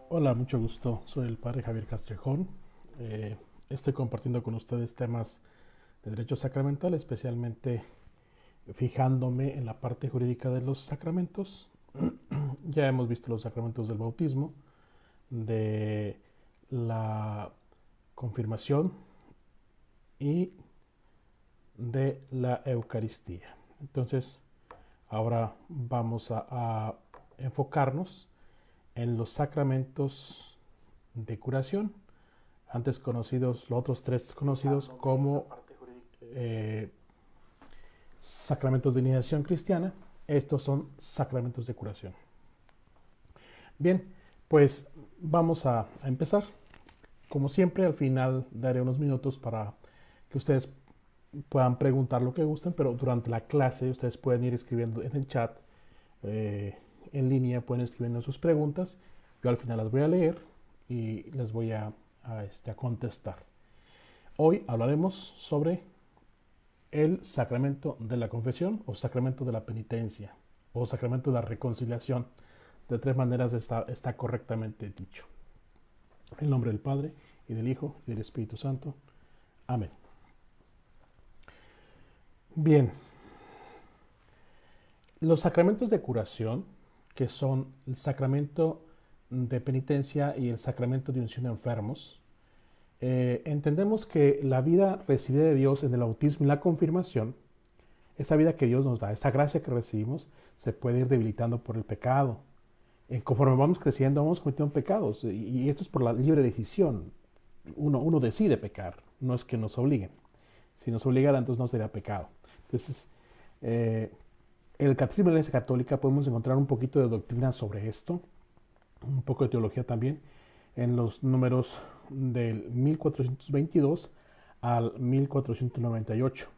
Hola, mucho gusto. Soy el padre Javier Castrejón. Eh, Estoy compartiendo con ustedes temas de derecho sacramental, especialmente fijándome en la parte jurídica de los sacramentos. Ya hemos visto los sacramentos del bautismo, de la confirmación y de la Eucaristía. Entonces, ahora vamos a enfocarnos en los sacramentos de curación, antes conocidos, los otros tres conocidos como eh, sacramentos de iniciación cristiana. Estos son sacramentos de curación. Bien, pues vamos a empezar. Como siempre, al final daré unos minutos para que ustedes puedan preguntar lo que gusten, pero durante la clase ustedes pueden ir escribiendo en el chat, en línea, pueden escribiendo sus preguntas. Yo al final las voy a leer y les voy a contestar. Hoy hablaremos sobre el sacramento de la confesión o sacramento de la penitencia o sacramento de la reconciliación. De tres maneras está correctamente dicho. En nombre del Padre, y del Hijo, y del Espíritu Santo. Amén. Bien, los sacramentos de curación, que son el sacramento de penitencia y el sacramento de unción de enfermos, entendemos que la vida recibida de Dios en el bautismo y la confirmación, esa vida que Dios nos da, esa gracia que recibimos, se puede ir debilitando por el pecado. Conforme vamos creciendo, vamos cometiendo pecados, y esto es por la libre decisión. Uno decide pecar, no es que nos obliguen. Si nos obligara, entonces no sería pecado. Entonces, en el Catecismo de la Iglesia Católica podemos encontrar un poquito de doctrina sobre esto, un poco de teología también, en los números del 1422 al 1498.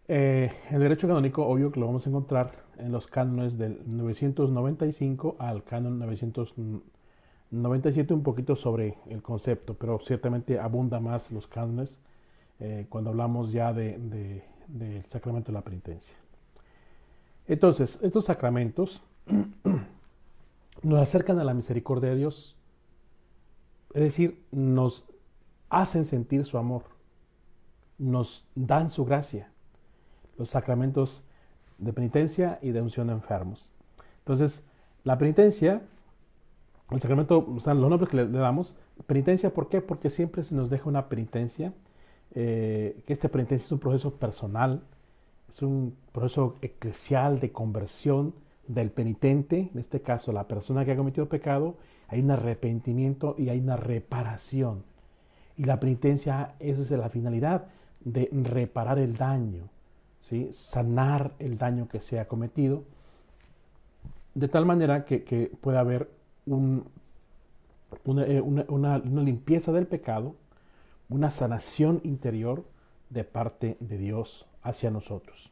El derecho canónico, obvio que lo vamos a encontrar en los cánones del 995 al canon 997, un poquito sobre el concepto, pero ciertamente abunda más los cánones cuando hablamos ya del sacramento de la penitencia. Entonces, estos sacramentos nos acercan a la misericordia de Dios, es decir, nos hacen sentir su amor, nos dan su gracia, los sacramentos de penitencia y de unción de enfermos. Entonces, la penitencia, el sacramento, o sea, los nombres que le damos, penitencia, ¿por qué? Porque siempre se nos deja una penitencia, que esta penitencia es un proceso personal, es un proceso eclesial de conversión del penitente, en este caso la persona que ha cometido pecado. Hay un arrepentimiento y hay una reparación. Y la penitencia, esa es la finalidad, de reparar el daño, ¿sí? Sanar el daño que se ha cometido, de tal manera que pueda haber una limpieza del pecado, una sanación interior de parte de Dios hacia nosotros.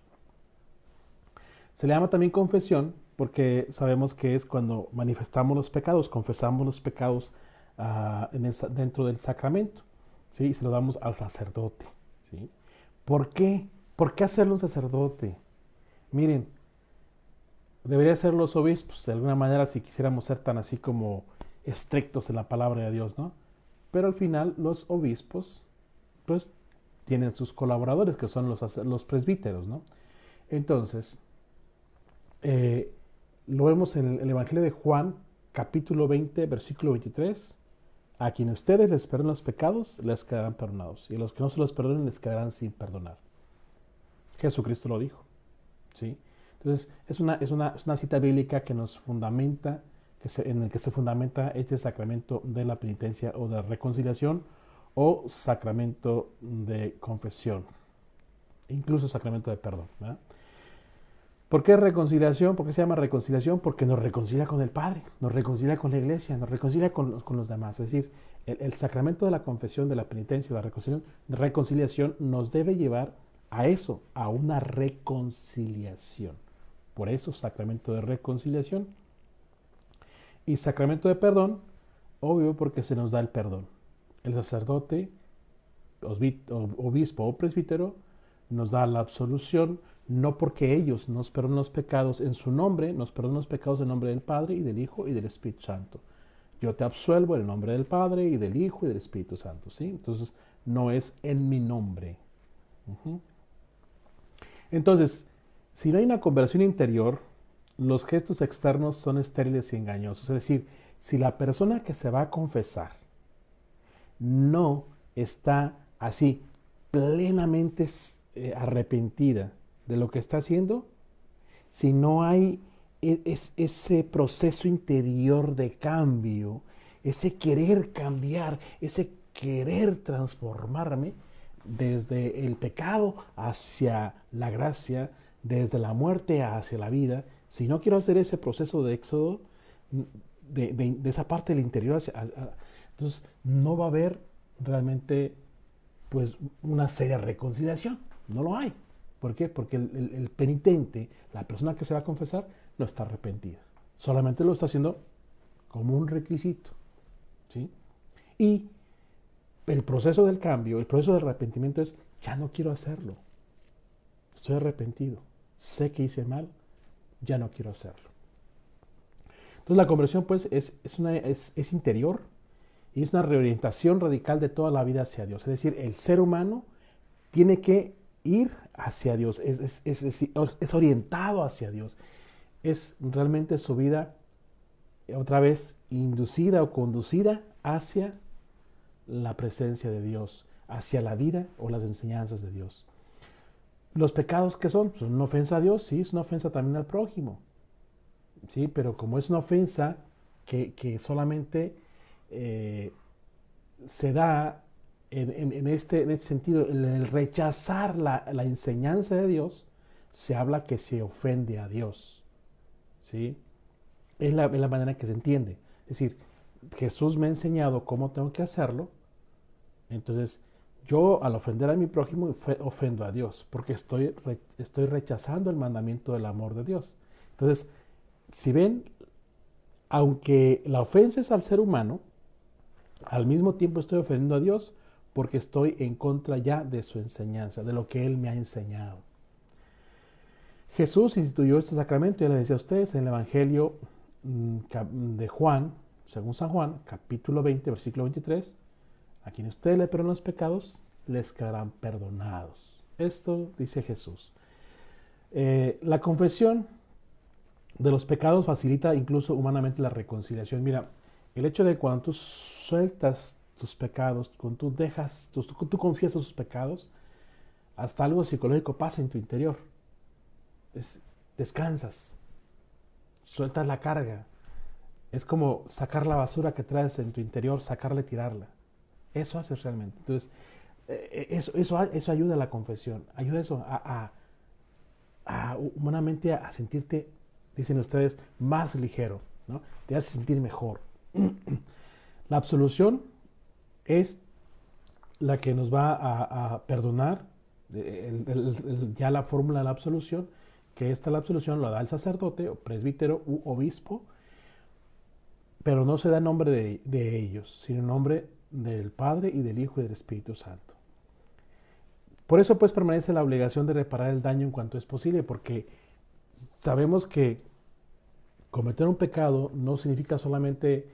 Se le llama también confesión porque sabemos que es cuando manifestamos los pecados, confesamos los pecados dentro del sacramento, ¿sí? Y se lo damos al sacerdote, ¿sí? ¿Por qué? ¿Por qué hacerlo un sacerdote? Miren, debería ser los obispos, de alguna manera, si quisiéramos ser tan así como estrictos en la palabra de Dios, ¿no? Pero al final los obispos, pues, tienen sus colaboradores, que son los presbíteros, ¿no? Entonces, lo vemos en el Evangelio de Juan, capítulo 20, versículo 23. A quienes ustedes les perdonen los pecados, les quedarán perdonados. Y a los que no se los perdonen, les quedarán sin perdonar. Jesucristo lo dijo, ¿sí? Entonces, es una cita bíblica que nos fundamenta, en el que se fundamenta este sacramento de la penitencia o de la reconciliación o sacramento de confesión, incluso sacramento de perdón, ¿verdad? ¿Por qué reconciliación? ¿Por qué se llama reconciliación? Porque nos reconcilia con el Padre, nos reconcilia con la Iglesia, nos reconcilia con los demás. Es decir, el sacramento de la confesión, de la penitencia, de la reconciliación nos debe llevar a eso, a una reconciliación. Por eso, sacramento de reconciliación. Y sacramento de perdón, obvio, porque se nos da el perdón. El sacerdote, obispo o presbítero nos da la absolución, no porque ellos nos perdonen los pecados en su nombre, nos perdonan los pecados en nombre del Padre y del Hijo y del Espíritu Santo. Yo te absuelvo en el nombre del Padre y del Hijo y del Espíritu Santo, ¿sí? Entonces, no es en mi nombre. Uh-huh. Entonces, si no hay una conversión interior, los gestos externos son estériles y engañosos. Es decir, si la persona que se va a confesar no está así plenamente arrepentida de lo que está haciendo, si no hay ese proceso interior de cambio, ese querer cambiar, ese querer transformarme desde el pecado hacia la gracia, desde la muerte hacia la vida, si no quiero hacer ese proceso de éxodo, de esa parte del interior entonces no va a haber realmente pues una seria reconciliación. No lo hay. ¿Por qué? Porque el penitente, la persona que se va a confesar, no está arrepentida. Solamente lo está haciendo como un requisito. ¿Sí? Y el proceso del cambio, el proceso del arrepentimiento es, ya no quiero hacerlo. Estoy arrepentido. Sé que hice mal, ya no quiero hacerlo. Entonces la conversión pues es interior y es una reorientación radical de toda la vida hacia Dios. Es decir, el ser humano tiene que ir hacia Dios, es orientado hacia Dios. Es realmente su vida otra vez inducida o conducida hacia la presencia de Dios, hacia la vida o las enseñanzas de Dios. Los pecados que son, pues una ofensa a Dios, sí, es una ofensa también al prójimo, sí, pero como es una ofensa que solamente se da en este sentido, en el rechazar la enseñanza de Dios, se habla que se ofende a Dios, ¿sí? Es la manera que se entiende. Es decir, Jesús me ha enseñado cómo tengo que hacerlo, entonces yo al ofender a mi prójimo ofendo a Dios, porque estoy rechazando el mandamiento del amor de Dios. Entonces, si ven, aunque la ofensa es al ser humano, al mismo tiempo estoy ofendiendo a Dios porque estoy en contra ya de su enseñanza, de lo que Él me ha enseñado. Jesús instituyó este sacramento, ya les decía a ustedes, en el Evangelio de Juan, según San Juan, capítulo 20, versículo 23, a quien ustedes le perdonan los pecados, les quedarán perdonados. Esto dice Jesús. La confesión de los pecados facilita incluso humanamente la reconciliación. Mira, el hecho de cuando tú sueltas tus pecados, cuando tú dejas, tú confiesas tus pecados, hasta algo psicológico pasa en tu interior. Descansas, sueltas la carga. Es como sacar la basura que traes en tu interior, sacarla y tirarla. Eso haces realmente. Entonces, eso ayuda a la confesión, ayuda eso humanamente a sentirte, dicen ustedes, más ligero, ¿no? Te hace sentir mejor. La absolución es la que nos va a perdonar, ya la fórmula de la absolución, que la absolución la da el sacerdote, o presbítero u obispo, pero no se da en nombre de ellos, sino en nombre del Padre y del Hijo y del Espíritu Santo. Por eso pues permanece la obligación de reparar el daño en cuanto es posible, porque sabemos que cometer un pecado no significa solamente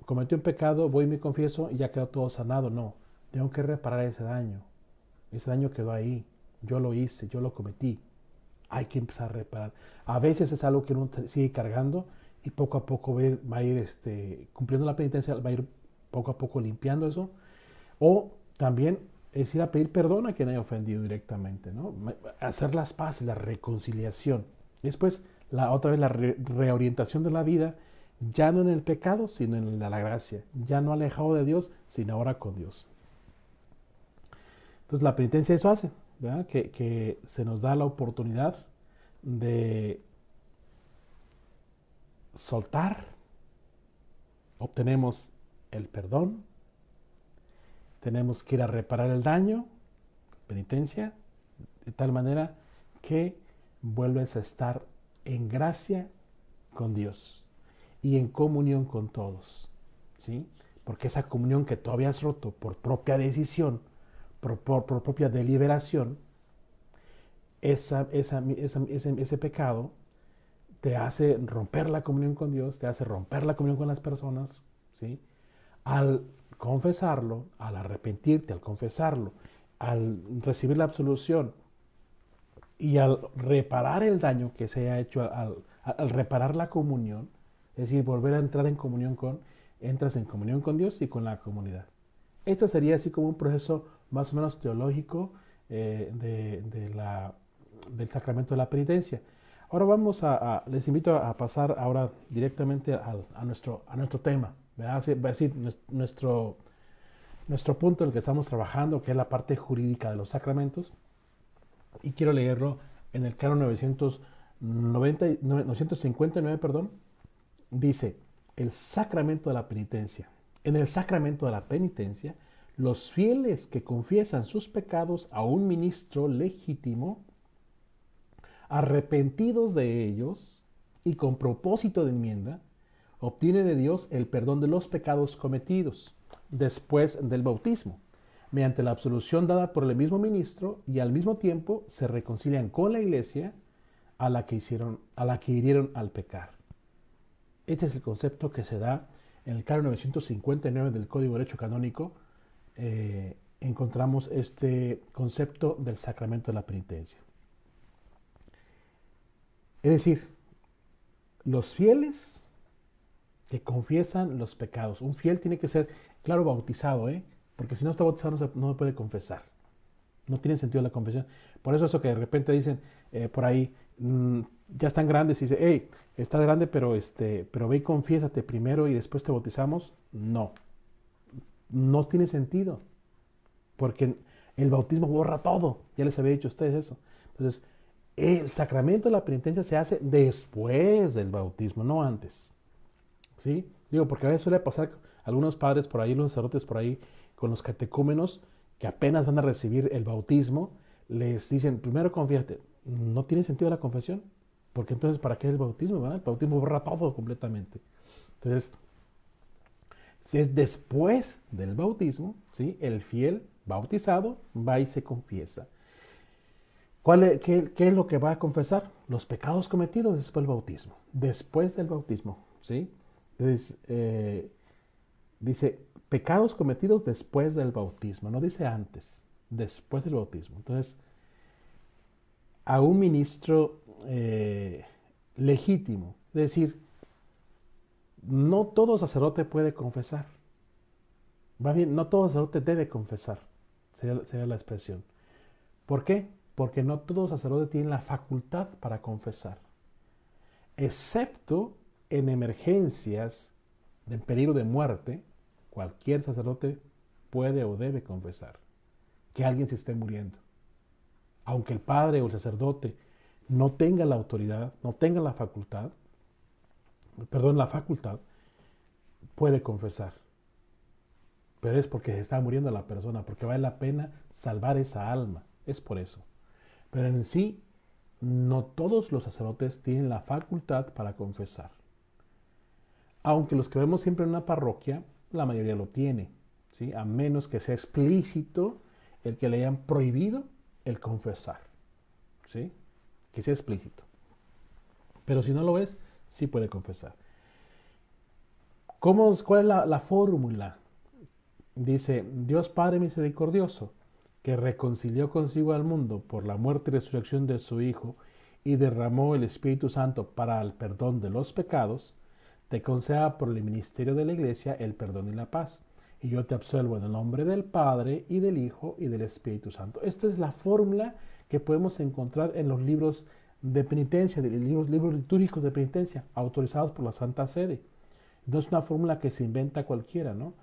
cometí un pecado, voy y me confieso y ya quedó todo sanado. No, tengo que reparar ese daño. Ese daño quedó ahí. Yo lo hice, yo lo cometí. Hay que empezar a reparar. A veces es algo que uno sigue cargando y poco a poco va a ir cumpliendo la penitencia, va a ir poco a poco limpiando eso. O también es ir a pedir perdón a quien haya ofendido directamente, ¿no? Hacer las paces, la reconciliación. Después, otra vez la reorientación de la vida, ya no en el pecado, sino en la gracia. Ya no alejado de Dios, sino ahora con Dios. Entonces la penitencia eso hace, ¿verdad? Que se nos da la oportunidad de soltar, obtenemos el perdón, tenemos que ir a reparar el daño, penitencia, de tal manera que vuelves a estar en gracia con Dios y en comunión con todos, ¿sí? Porque esa comunión que tú habías roto por propia decisión, por propia deliberación, ese pecado te hace romper la comunión con Dios, te hace romper la comunión con las personas, ¿sí? Al confesarlo, al arrepentirte, al confesarlo, al recibir la absolución y al reparar el daño que se ha hecho, al reparar la comunión, es decir, volver a entrar en comunión entras en comunión con Dios y con la comunidad. Esto sería así como un proceso más o menos teológico del sacramento de la penitencia. Ahora les invito a pasar ahora directamente a nuestro tema, ¿verdad? Va a decir nuestro punto en el que estamos trabajando, que es la parte jurídica de los sacramentos, y quiero leerlo en el canon 959, perdón, dice, el sacramento de la penitencia. En el sacramento de la penitencia, los fieles que confiesan sus pecados a un ministro legítimo, arrepentidos de ellos y con propósito de enmienda, obtienen de Dios el perdón de los pecados cometidos después del bautismo, mediante la absolución dada por el mismo ministro, y al mismo tiempo se reconcilian con la iglesia a la que hirieron al pecar. Este es el concepto que se da en el canon 959 del Código de Derecho Canónico. Encontramos este concepto del sacramento de la penitencia. Es decir, los fieles que confiesan los pecados. Un fiel tiene que ser, claro, bautizado, porque si no está bautizado no puede confesar. No tiene sentido la confesión. Por eso que de repente dicen por ahí, ya están grandes y dice, hey, estás grande, pero ve y confiésate primero y después te bautizamos. No tiene sentido, porque el bautismo borra todo. Ya les había dicho a ustedes eso. Entonces, el sacramento de la penitencia se hace después del bautismo, no antes. ¿Sí? Digo, porque a veces suele pasar algunos padres por ahí, los sacerdotes por ahí, con los catecúmenos, que apenas van a recibir el bautismo, les dicen, primero confiésate. No tiene sentido la confesión, porque entonces, ¿para qué es el bautismo? ¿Verdad? El bautismo borra todo completamente. Entonces, si es después del bautismo, ¿sí? El fiel bautizado va y se confiesa. ¿Qué es lo que va a confesar? Los pecados cometidos después del bautismo. Después del bautismo, ¿sí? Entonces, dice, pecados cometidos después del bautismo. No dice antes, después del bautismo. Entonces, a un ministro legítimo, es decir, no todo sacerdote puede confesar. Va bien, no todo sacerdote debe confesar, sería la expresión. ¿Por qué? Porque no todo sacerdote tiene la facultad para confesar, excepto en emergencias de peligro de muerte. Cualquier sacerdote puede o debe confesar que alguien se esté muriendo. Aunque el padre o el sacerdote no tenga la autoridad, no tenga la facultad, puede confesar. Pero es porque se está muriendo la persona, porque vale la pena salvar esa alma. Es por eso. Pero en sí, no todos los sacerdotes tienen la facultad para confesar. Aunque los que vemos siempre en una parroquia, la mayoría lo tiene, ¿sí? A menos que sea explícito el que le hayan prohibido el confesar, ¿sí? Que sea explícito. Pero si no lo es, sí puede confesar. ¿Cuál es la fórmula? Dice, Dios Padre misericordioso, que reconcilió consigo al mundo por la muerte y resurrección de su Hijo y derramó el Espíritu Santo para el perdón de los pecados, te conceda por el ministerio de la Iglesia el perdón y la paz. Y yo te absuelvo en el nombre del Padre, y del Hijo, y del Espíritu Santo. Esta es la fórmula que podemos encontrar en los libros de penitencia, libros litúrgicos de penitencia, autorizados por la Santa Sede. No es una fórmula que se inventa cualquiera, ¿no?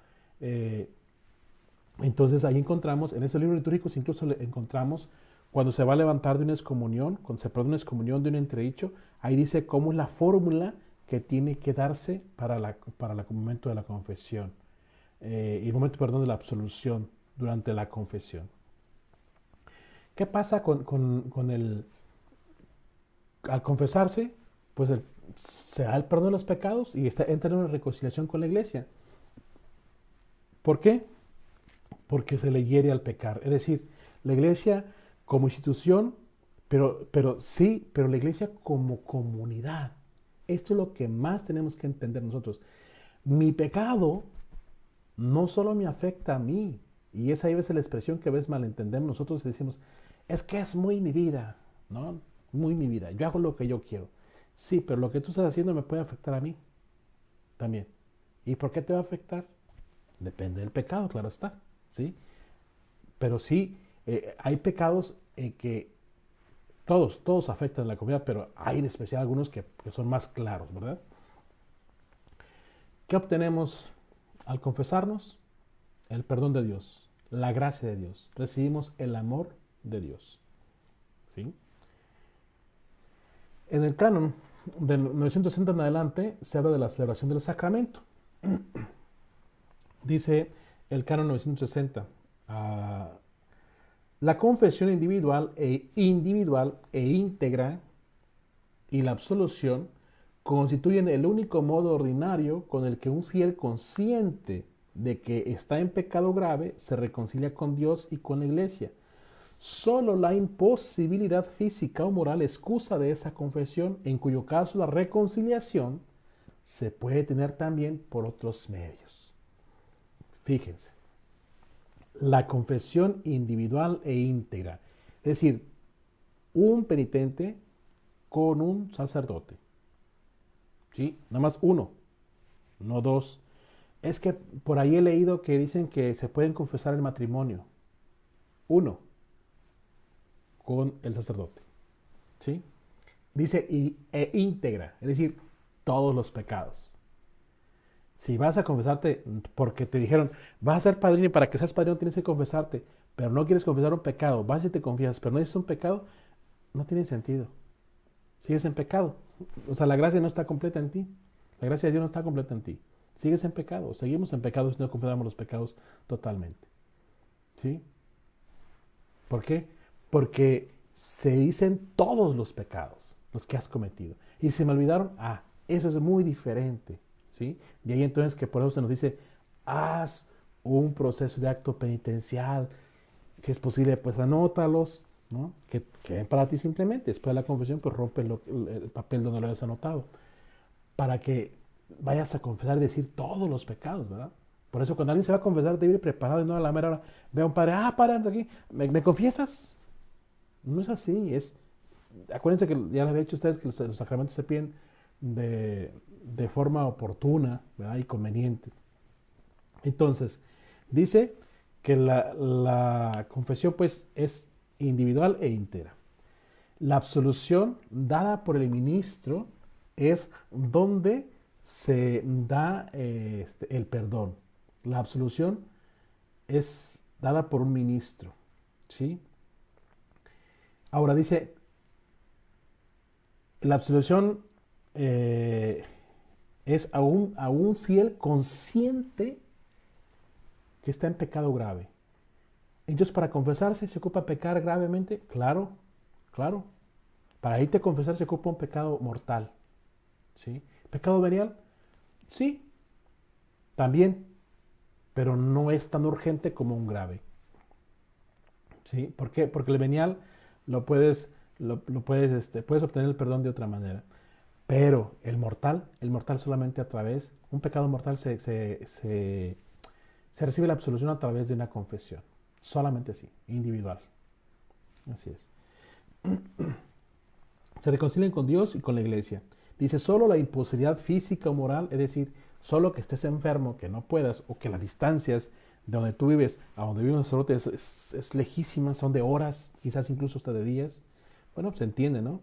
Entonces ahí encontramos, en esos libros litúrgicos incluso encontramos cuando se va a levantar de una excomunión, cuando se perdona una excomunión de un entredicho, ahí dice cómo es la fórmula que tiene que darse para el momento de la confesión y el momento, perdón, de la absolución durante la confesión. ¿Qué pasa al confesarse? Pues se da el perdón de los pecados y entra en una reconciliación con la iglesia. ¿Por qué? Porque se le hiere al pecar. Es decir, la iglesia como institución pero sí, pero la iglesia como comunidad. Esto es lo que más tenemos que entender nosotros. Mi pecado no solo me afecta a mí, y esa ahí ves la expresión que a veces malentendemos nosotros y decimos, es que es muy mi vida, ¿no? Muy mi vida, yo hago lo que yo quiero. Sí, pero lo que tú estás haciendo me puede afectar a mí también. ¿Y por qué te va a afectar? Depende del pecado, claro está, ¿sí? Pero sí, hay pecados en que todos afectan a la comunidad, pero hay en especial algunos que son más claros, ¿verdad? ¿Qué obtenemos al confesarnos? El perdón de Dios, la gracia de Dios. Recibimos el amor de Dios, ¿sí? En el canon del 960 en adelante se habla de la celebración del sacramento. Dice el canon 960, la confesión individual e íntegra y la absolución constituyen el único modo ordinario con el que un fiel consciente de que está en pecado grave se reconcilia con Dios y con la iglesia. Solo la imposibilidad física o moral excusa de esa confesión, en cuyo caso la reconciliación se puede tener también por otros medios. Fíjense, la confesión individual e íntegra, es decir, un penitente con un sacerdote, ¿sí? Nada más uno, no dos. Es que por ahí he leído que dicen que se pueden confesar el matrimonio. Uno, con el sacerdote, ¿sí? Dice íntegra, es decir, todos los pecados. Si vas a confesarte porque te dijeron, vas a ser padrino y para que seas padrino tienes que confesarte, pero no quieres confesar un pecado, vas y te confiesas, pero no es un pecado, no tiene sentido. Sigues en pecado. O sea, la gracia no está completa en ti. La gracia de Dios no está completa en ti. Sigues en pecado. Seguimos en pecado si no confesamos los pecados totalmente. ¿Sí? ¿Por qué? Porque se dicen todos los pecados, los que has cometido. Y se me olvidaron, eso es muy diferente. ¿Sí? Y ahí entonces que por eso se nos dice, haz un proceso de acto penitencial. Si es posible, pues anótalos, ¿no? Que queden para ti simplemente. Después de la confesión, pues rompe el papel donde lo hayas anotado. Para que vayas a confesar y decir todos los pecados, ¿verdad? Por eso cuando alguien se va a confesar, debe ir preparado y no a la mera hora. Ve a un padre, padre, anda aquí, ¿me confiesas? No es así, acuérdense que ya les había dicho a ustedes que los sacramentos se piden de forma oportuna, ¿verdad? Y conveniente. Entonces, dice que la confesión pues es individual e íntegra. La absolución dada por el ministro es donde se da el perdón. La absolución es dada por un ministro, ¿sí? Ahora dice, la absolución es a un fiel consciente que está en pecado grave. Entonces, para confesarse, ¿se ocupa pecar gravemente? Claro, claro. Para irte a confesar se ocupa un pecado mortal. ¿Sí? ¿Pecado venial? Sí, también, pero no es tan urgente como un grave. ¿Sí? ¿Por qué? Porque el venial puedes obtener el perdón de otra manera. Pero el mortal solamente a través, un pecado mortal se recibe la absolución a través de una confesión. Solamente así, individual. Así es. Se reconcilian con Dios y con la iglesia. Dice, solo la imposibilidad física o moral, es decir, solo que estés enfermo, que no puedas, o que las distancias de donde tú vives a donde vive un sacerdote es lejísima, son de horas, quizás incluso hasta de días. Bueno, pues se entiende, ¿no?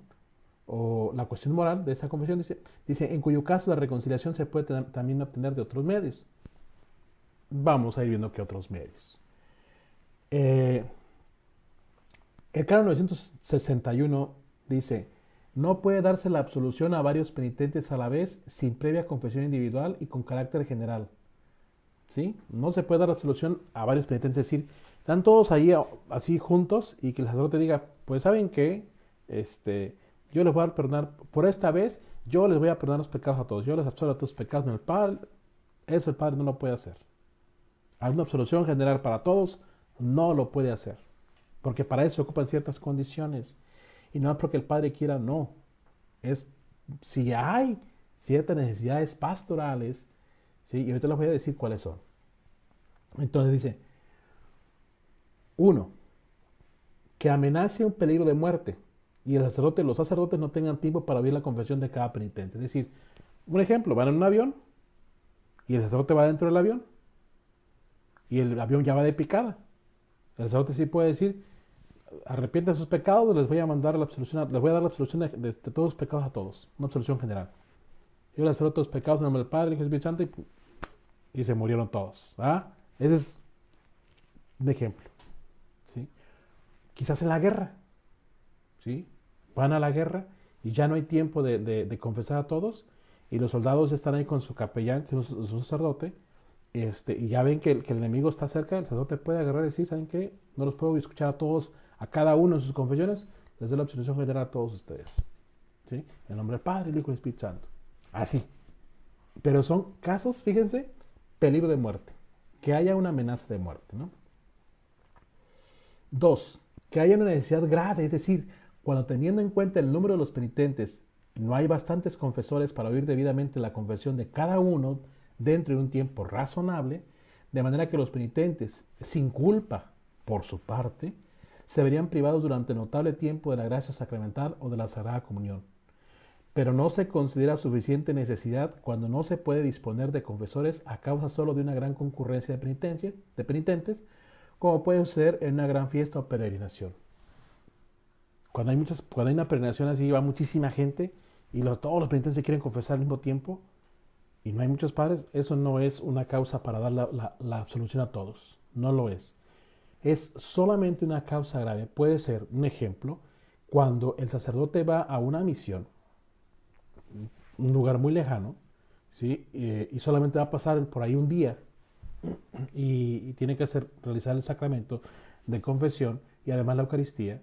O la cuestión moral de esa confesión dice, en cuyo caso la reconciliación se puede también obtener de otros medios. Vamos a ir viendo qué otros medios. El canon 961 dice, no puede darse la absolución a varios penitentes a la vez sin previa confesión individual y con carácter general. ¿Sí? No se puede dar la absolución a varios penitentes, es decir, están todos ahí así juntos y que el sacerdote diga, pues ¿saben qué? Yo les voy a perdonar, por esta vez, yo les voy a perdonar los pecados a todos, yo les absuelvo a todos los pecados en el Padre. Eso el Padre no lo puede hacer. Hay una absolución general para todos, no lo puede hacer, porque para eso se ocupan ciertas condiciones. Y no es porque el padre quiera, no. Es si hay ciertas necesidades pastorales, ¿sí? Y ahorita les voy a decir cuáles son. Entonces dice, uno, que amenace un peligro de muerte y los sacerdotes no tengan tiempo para oír la confesión de cada penitente. Es decir, un ejemplo, van en un avión y el sacerdote va dentro del avión y el avión ya va de picada. El sacerdote sí puede decir, arrepienten sus pecados, les voy a mandar la absolución, les voy a dar la absolución de todos los pecados a todos, una absolución general. Yo les absolvo todos los pecados en nombre del Padre, del Hijo y del Espíritu Santo y se murieron todos. ¿Ah? Ese es un ejemplo. ¿Sí? Quizás en la guerra, ¿sí? Van a la guerra y ya no hay tiempo de confesar a todos y los soldados están ahí con su capellán, que es su sacerdote, y ya ven que el enemigo está cerca, el sacerdote puede agarrar y decir, ¿saben qué? No los puedo escuchar a todos, a cada uno en sus confesiones, les doy la absolución general a todos ustedes. ¿Sí? En nombre del Padre, el Hijo y el Espíritu Santo. Así. Pero son casos, fíjense, peligro de muerte. Que haya una amenaza de muerte, ¿no? 2. Que haya una necesidad grave, es decir, cuando teniendo en cuenta el número de los penitentes, no hay bastantes confesores para oír debidamente la confesión de cada uno dentro de un tiempo razonable, de manera que los penitentes, sin culpa por su parte, se verían privados durante notable tiempo de la gracia sacramental o de la Sagrada Comunión. Pero no se considera suficiente necesidad cuando no se puede disponer de confesores a causa solo de una gran concurrencia de penitentes, como puede suceder en una gran fiesta o peregrinación. Cuando hay una peregrinación así, va muchísima gente y todos los penitentes se quieren confesar al mismo tiempo y no hay muchos padres, eso no es una causa para dar la absolución a todos. No lo es. Es solamente una causa grave. Puede ser, un ejemplo, cuando el sacerdote va a una misión, un lugar muy lejano, ¿sí? Y solamente va a pasar por ahí un día y tiene que realizar el sacramento de confesión y además la Eucaristía,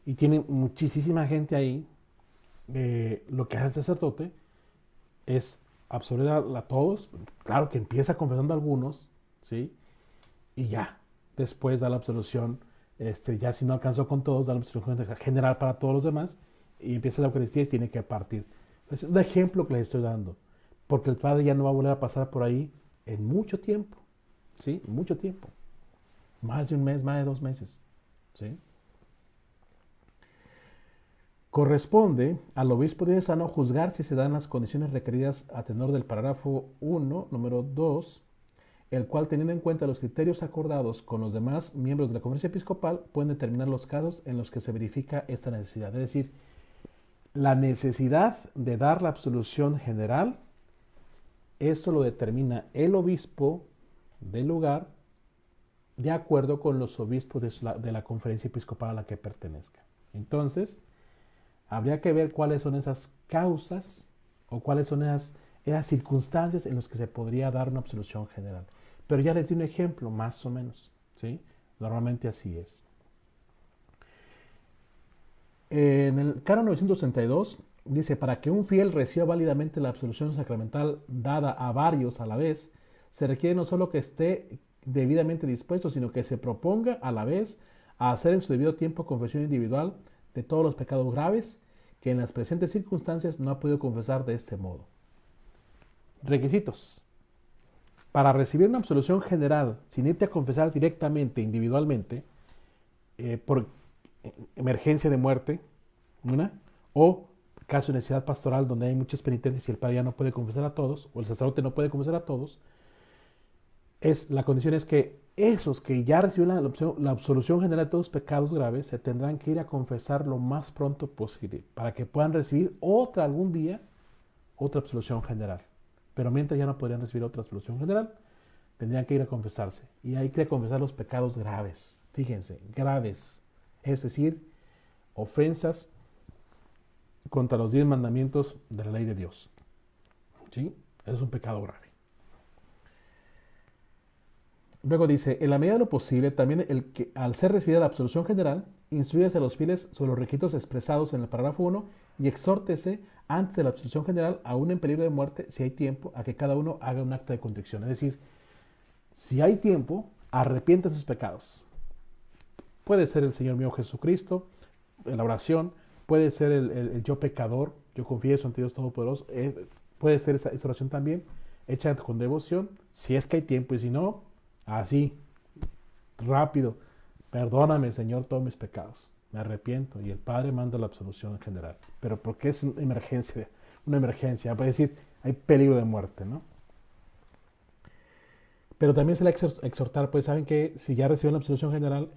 y tiene muchísima gente ahí, lo que hace el sacerdote es absolver a todos, claro que empieza confesando a algunos, ¿sí? Y ya, después da la absolución, ya si no alcanzó con todos, da la absolución general para todos los demás, y empieza la Eucaristía y tiene que partir. Es un ejemplo que les estoy dando, porque el Padre ya no va a volver a pasar por ahí en mucho tiempo, ¿sí? Mucho tiempo. Más de un mes, más de 2 meses, ¿sí? Corresponde al obispo diocesano juzgar si se dan las condiciones requeridas a tenor del parágrafo 1, número 2, el cual, teniendo en cuenta los criterios acordados con los demás miembros de la conferencia episcopal, pueden determinar los casos en los que se verifica esta necesidad. Es decir, la necesidad de dar la absolución general, eso lo determina el obispo del lugar de acuerdo con los obispos de la conferencia episcopal a la que pertenezca. Entonces, habría que ver cuáles son esas causas o cuáles son esas circunstancias en las que se podría dar una absolución general. Pero ya les di un ejemplo, más o menos, ¿sí? Normalmente así es. En el Canon 962 dice, para que un fiel reciba válidamente la absolución sacramental dada a varios a la vez, se requiere no solo que esté debidamente dispuesto, sino que se proponga a la vez a hacer en su debido tiempo confesión individual de todos los pecados graves que en las presentes circunstancias no ha podido confesar de este modo. Requisitos. Para recibir una absolución general sin irte a confesar directamente, individualmente, por emergencia de muerte, o caso de necesidad pastoral donde hay muchos penitentes y el padre ya no puede confesar a todos, o el sacerdote no puede confesar a todos, la condición es que esos que ya recibieron la absolución general de todos los pecados graves se tendrán que ir a confesar lo más pronto posible para que puedan recibir algún día otra absolución general. Pero mientras ya no podrían recibir otra absolución general, tendrían que ir a confesarse. Y hay que confesar los pecados graves. Fíjense, graves. Es decir, ofensas contra los 10 mandamientos de la ley de Dios. ¿Sí? Eso es un pecado grave. Luego dice, en la medida de lo posible, también el que al ser recibida la absolución general, instrúyase a los fieles sobre los requisitos expresados en el parágrafo 1 y exhórtese antes de la absolución general, aún en peligro de muerte, si hay tiempo, a que cada uno haga un acto de contrición. Es decir, si hay tiempo, arrepienten sus pecados. Puede ser el Señor mío Jesucristo, en la oración, puede ser el yo pecador, yo confieso ante Dios Todopoderoso, puede ser esa oración también, hecha con devoción, si es que hay tiempo, y si no, así, rápido, perdóname, Señor, todos mis pecados, me arrepiento, y el Padre manda la absolución en general. Pero porque es una emergencia, puede decir, hay peligro de muerte, ¿no? Pero también se le exhortar, pues saben que si ya reciben la absolución general,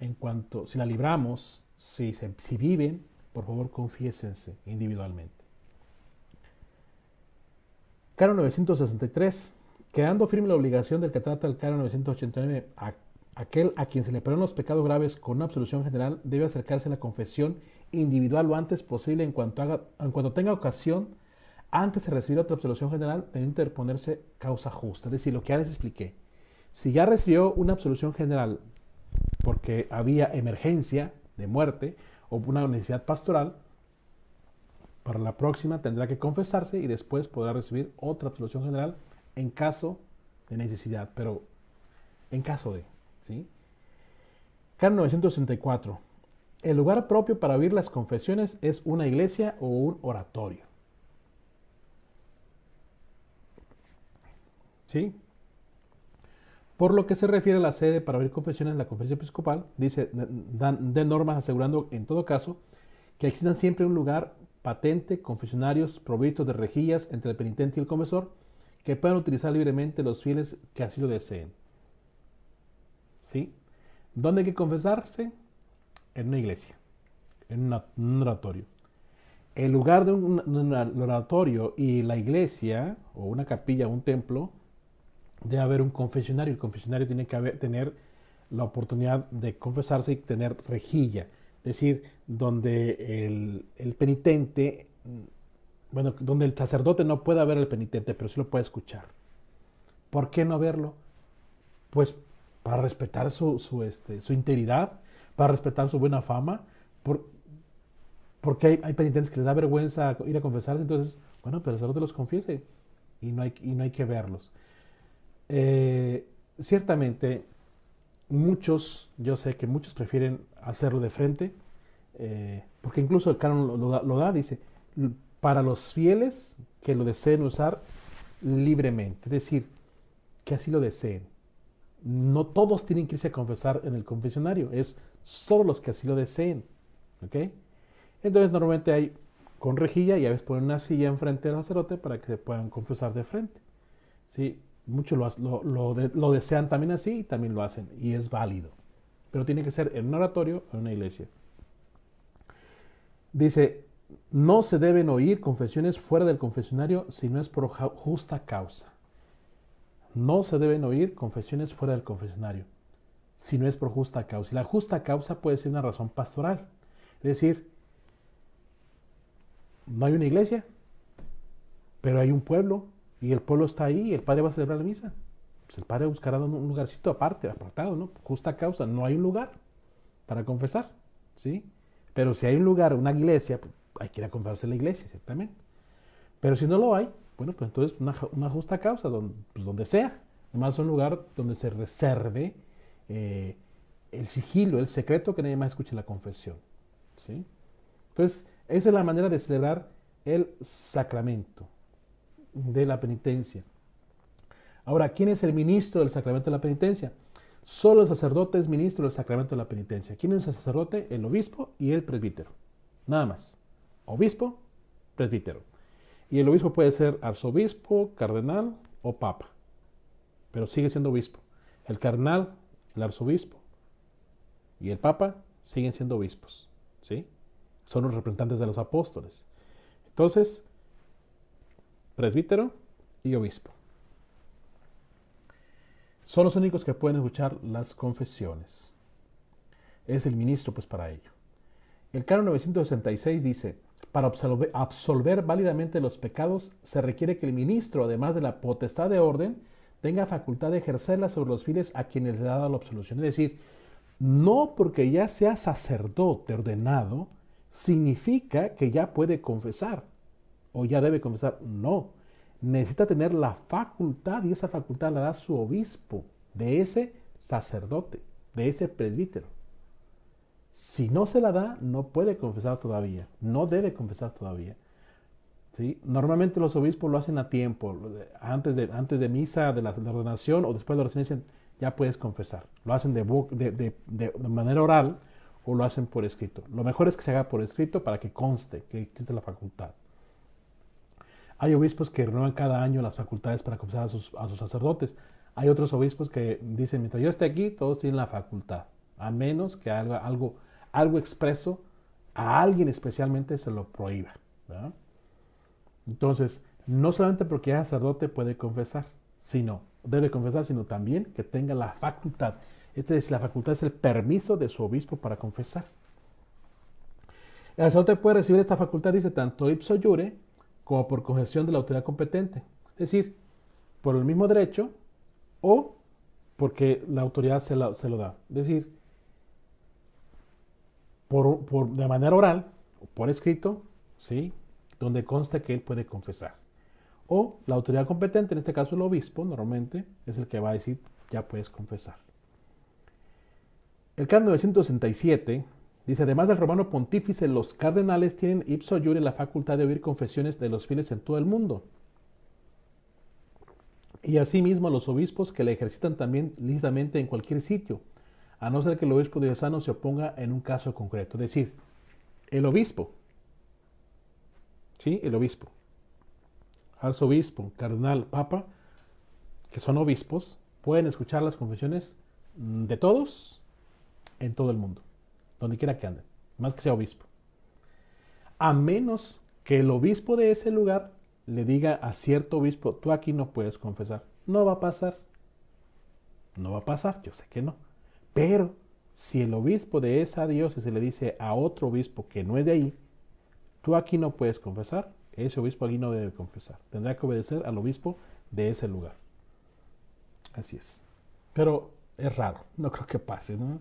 si la libramos, si viven, por favor confiésense individualmente. Caro 963. Quedando firme la obligación del que trata el Caro 989, aquel a quien se le perdonan los pecados graves con una absolución general debe acercarse a la confesión individual lo antes posible en cuanto tenga ocasión. Antes de recibir otra absolución general, debe interponerse causa justa. Es decir, lo que ya les expliqué. Si ya recibió una absolución general porque había emergencia de muerte o una necesidad pastoral, para la próxima tendrá que confesarse y después podrá recibir otra absolución general en caso de necesidad, pero en caso de, ¿sí? Canon 964. El lugar propio para oír las confesiones es una iglesia o un oratorio. ¿Sí? Por lo que se refiere a la sede para oír confesiones en la conferencia episcopal, dice, de normas asegurando en todo caso que existan siempre un lugar patente, confesionarios provistos de rejillas entre el penitente y el confesor, que puedan utilizar libremente los fieles que así lo deseen. ¿Sí? ¿Dónde hay que confesarse? En una iglesia, en un oratorio. El lugar de un oratorio y la iglesia, o una capilla, un templo, debe haber un confesionario. El confesionario tiene que tener la oportunidad de confesarse y tener rejilla. Es decir, donde el penitente, bueno, donde el sacerdote no pueda ver al penitente, pero sí lo puede escuchar. ¿Por qué no verlo? Pues para respetar su integridad, para respetar su buena fama, porque hay penitentes que les da vergüenza ir a confesarse, entonces, bueno, pero el sacerdote los confiese y no hay que verlos. Ciertamente, yo sé que muchos prefieren hacerlo de frente, porque incluso el canon lo da, dice, para los fieles que lo deseen usar libremente, es decir, que así lo deseen. No todos tienen que irse a confesar en el confesionario, es solo los que así lo deseen, ¿ok? Entonces normalmente hay con rejilla y a veces ponen una silla enfrente del sacerdote para que se puedan confesar de frente, ¿sí? Muchos lo desean también así y también lo hacen y es válido, pero tiene que ser en un oratorio o en una iglesia. Dice, no se deben oír confesiones fuera del confesionario si no es por justa causa. No se deben oír confesiones fuera del confesionario si no es por justa causa. Y la justa causa puede ser una razón pastoral. Es decir, no hay una iglesia, pero hay un pueblo y el pueblo está ahí y el padre va a celebrar la misa. Pues el padre buscará un lugarcito aparte, apartado, ¿no? Justa causa, no hay un lugar para confesar, ¿sí? Pero si hay un lugar, una iglesia, pues hay que ir a confesarse en la iglesia, ciertamente. Pero si no lo hay, bueno, pues entonces una justa causa, donde sea. Además, un lugar donde se reserve el sigilo, el secreto, que nadie más escuche la confesión, ¿sí? Entonces, esa es la manera de celebrar el sacramento de la penitencia. Ahora, ¿quién es el ministro del sacramento de la penitencia? Solo el sacerdote es ministro del sacramento de la penitencia. ¿Quién es el sacerdote? El obispo y el presbítero. Nada más. Obispo, presbítero. Y el obispo puede ser arzobispo, cardenal o papa. Pero sigue siendo obispo. El cardenal, el arzobispo y el papa siguen siendo obispos, ¿sí? Son los representantes de los apóstoles. Entonces, presbítero y obispo son los únicos que pueden escuchar las confesiones. Es el ministro, pues, para ello. El canon 966 dice, para absolver válidamente los pecados se requiere que el ministro, además de la potestad de orden, tenga facultad de ejercerla sobre los fieles a quienes le ha dado la absolución. Es decir, no porque ya sea sacerdote ordenado, significa que ya puede confesar o ya debe confesar. No, necesita tener la facultad y esa facultad la da su obispo de ese sacerdote, de ese presbítero. Si no se la da, no puede confesar todavía, no debe confesar todavía. ¿Sí? Normalmente los obispos lo hacen a tiempo, antes de misa, de la ordenación o después de la oración dicen, ya puedes confesar. Lo hacen de manera oral o lo hacen por escrito. Lo mejor es que se haga por escrito para que conste que existe la facultad. Hay obispos que renuevan cada año las facultades para confesar a sus sacerdotes. Hay otros obispos que dicen, mientras yo esté aquí, todos tienen la facultad, a menos que algo expreso a alguien especialmente se lo prohíba, ¿verdad? Entonces, no solamente porque es sacerdote puede confesar, debe confesar, sino también que tenga la facultad. Es decir, la facultad es el permiso de su obispo para confesar. El sacerdote puede recibir esta facultad, dice, tanto ipso iure como por concesión de la autoridad competente. Es decir, por el mismo derecho o porque la autoridad se lo da. Es decir, de manera oral o por escrito, ¿sí? Donde consta que él puede confesar. O la autoridad competente, en este caso el obispo, normalmente, es el que va a decir, ya puedes confesar. El canon 967 dice, además del romano pontífice, los cardenales tienen ipso iure la facultad de oír confesiones de los fieles en todo el mundo. Y asimismo los obispos que la ejercitan también lícitamente en cualquier sitio, a no ser que el obispo diocesano se oponga en un caso concreto. Es decir, el obispo, ¿sí? El obispo, arzobispo, cardenal, papa, que son obispos, pueden escuchar las confesiones de todos en todo el mundo, donde quiera que anden, más que sea obispo. A menos que el obispo de ese lugar le diga a cierto obispo, tú aquí no puedes confesar. No va a pasar. No va a pasar, yo sé que no. Pero si el obispo de esa diócesis le dice a otro obispo que no es de ahí, tú aquí no puedes confesar, ese obispo aquí no debe confesar. Tendrá que obedecer al obispo de ese lugar. Así es. Pero es raro, no creo que pase, ¿no?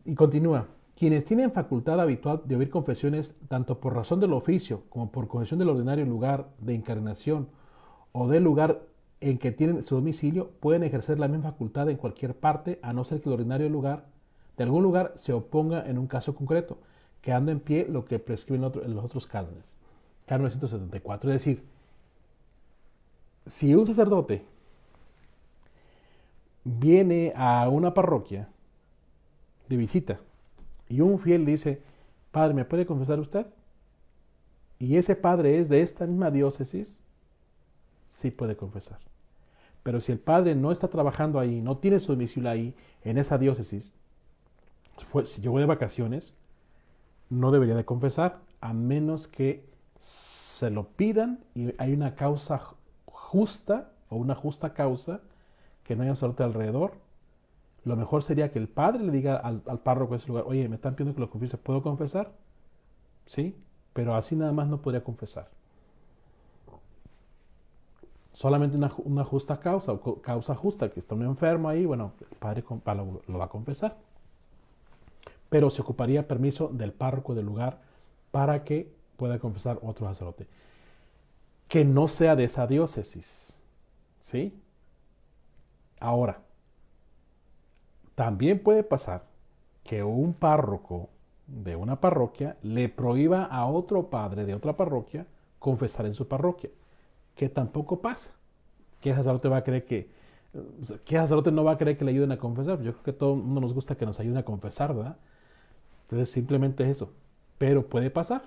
Y continúa. Quienes tienen facultad habitual de oír confesiones, tanto por razón del oficio como por concesión del ordinario lugar de encarnación o del lugar en que tienen su domicilio, pueden ejercer la misma facultad en cualquier parte, a no ser que el ordinario lugar de algún lugar se oponga en un caso concreto, quedando en pie lo que prescriben en los otros cánones. Canon 974. Es decir, si un sacerdote viene a una parroquia de visita y un fiel dice, padre, ¿me puede confesar usted? Y ese padre es de esta misma diócesis, sí puede confesar. Pero si el padre no está trabajando ahí, no tiene su domicilio ahí, en esa diócesis, si llegó de vacaciones, no debería de confesar, a menos que se lo pidan y hay una causa justa o una justa causa, que no haya un sacerdote alrededor. Lo mejor sería que el padre le diga al párroco de ese lugar, oye, me están pidiendo que lo confiese, ¿puedo confesar? Sí, pero así nada más no podría confesar. Solamente una justa causa, o causa justa, que está un enfermo ahí, bueno, el padre lo va a confesar. Pero se ocuparía permiso del párroco del lugar para que pueda confesar otro sacerdote. Que no sea de esa diócesis. ¿Sí? Ahora, también puede pasar que un párroco de una parroquia le prohíba a otro padre de otra parroquia confesar en su parroquia, que tampoco pasa. ¿Qué sacerdote va a creer qué sacerdote no va a querer que le ayuden a confesar? Yo creo que a todo el mundo nos gusta que nos ayuden a confesar, ¿verdad? Entonces simplemente es eso. Pero puede pasar.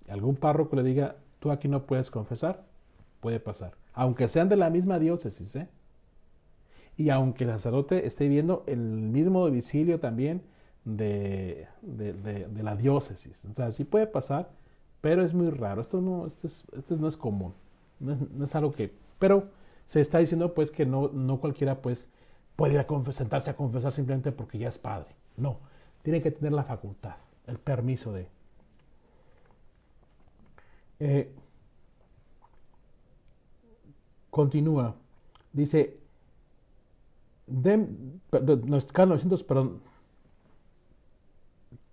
Algún párroco le diga, tú aquí no puedes confesar, puede pasar. Aunque sean de la misma diócesis, ¿eh? Y aunque el sacerdote esté viviendo el mismo domicilio también de la diócesis. O sea, sí puede pasar, pero es muy raro. Esto no es común. No es algo que... Pero se está diciendo pues que no cualquiera pues puede ir sentarse a confesar simplemente porque ya es padre. No, tiene que tener la facultad, el permiso de... Continúa. Dice...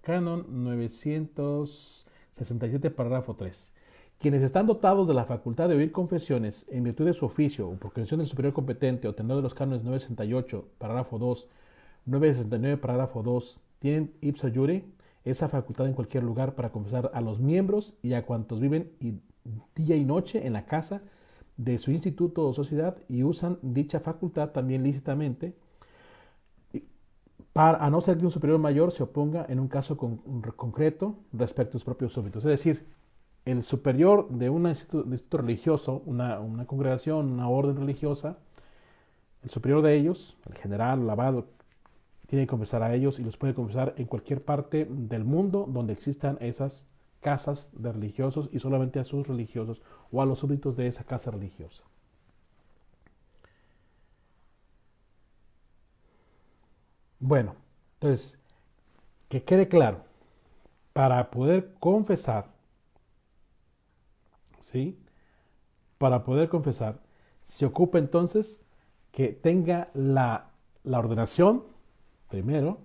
Canon 967, párrafo 3. Quienes están dotados de la facultad de oír confesiones en virtud de su oficio o por concesión del superior competente o tenor de los cánones 968, párrafo 2, 969, parágrafo 2, tienen ipso iure esa facultad en cualquier lugar para confesar a los miembros y a cuantos viven día y noche en la casa de su instituto o sociedad y usan dicha facultad también lícitamente, a no ser que un superior mayor se oponga en un caso concreto respecto a sus propios súbditos. Es decir, el superior de un instituto religioso, una congregación, una orden religiosa, el superior de ellos, el general, el abad, tiene que confesar a ellos y los puede confesar en cualquier parte del mundo donde existan esas casas de religiosos y solamente a sus religiosos o a los súbditos de esa casa religiosa. Bueno, entonces, que quede claro, para poder confesar, ¿sí? Para poder confesar, se ocupa entonces que tenga la ordenación, primero,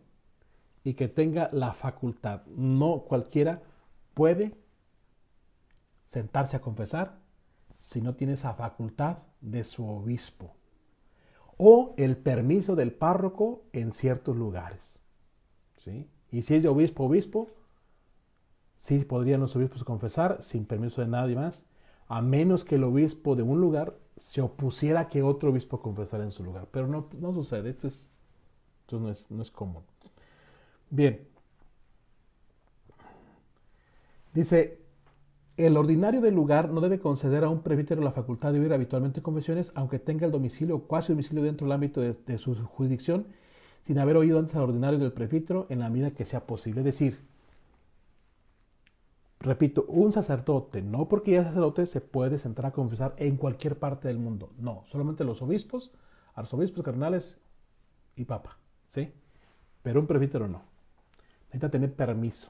y que tenga la facultad. No cualquiera puede sentarse a confesar si no tiene esa facultad de su obispo o el permiso del párroco en ciertos lugares, ¿sí? Y si es de obispo, sí podrían los obispos confesar sin permiso de nadie más, a menos que el obispo de un lugar se opusiera a que otro obispo confesara en su lugar. Pero no sucede, esto no es común. Bien, dice, el ordinario del lugar no debe conceder a un presbítero la facultad de oír habitualmente confesiones, aunque tenga el domicilio o cuasi domicilio dentro del ámbito de su jurisdicción, sin haber oído antes al ordinario del presbítero en la medida que sea posible. Es decir, repito, un sacerdote, no porque ya es sacerdote, se puede sentar a confesar en cualquier parte del mundo. No, solamente los obispos, arzobispos, cardenales y papa, ¿sí? Pero un presbítero no. Necesita tener permiso,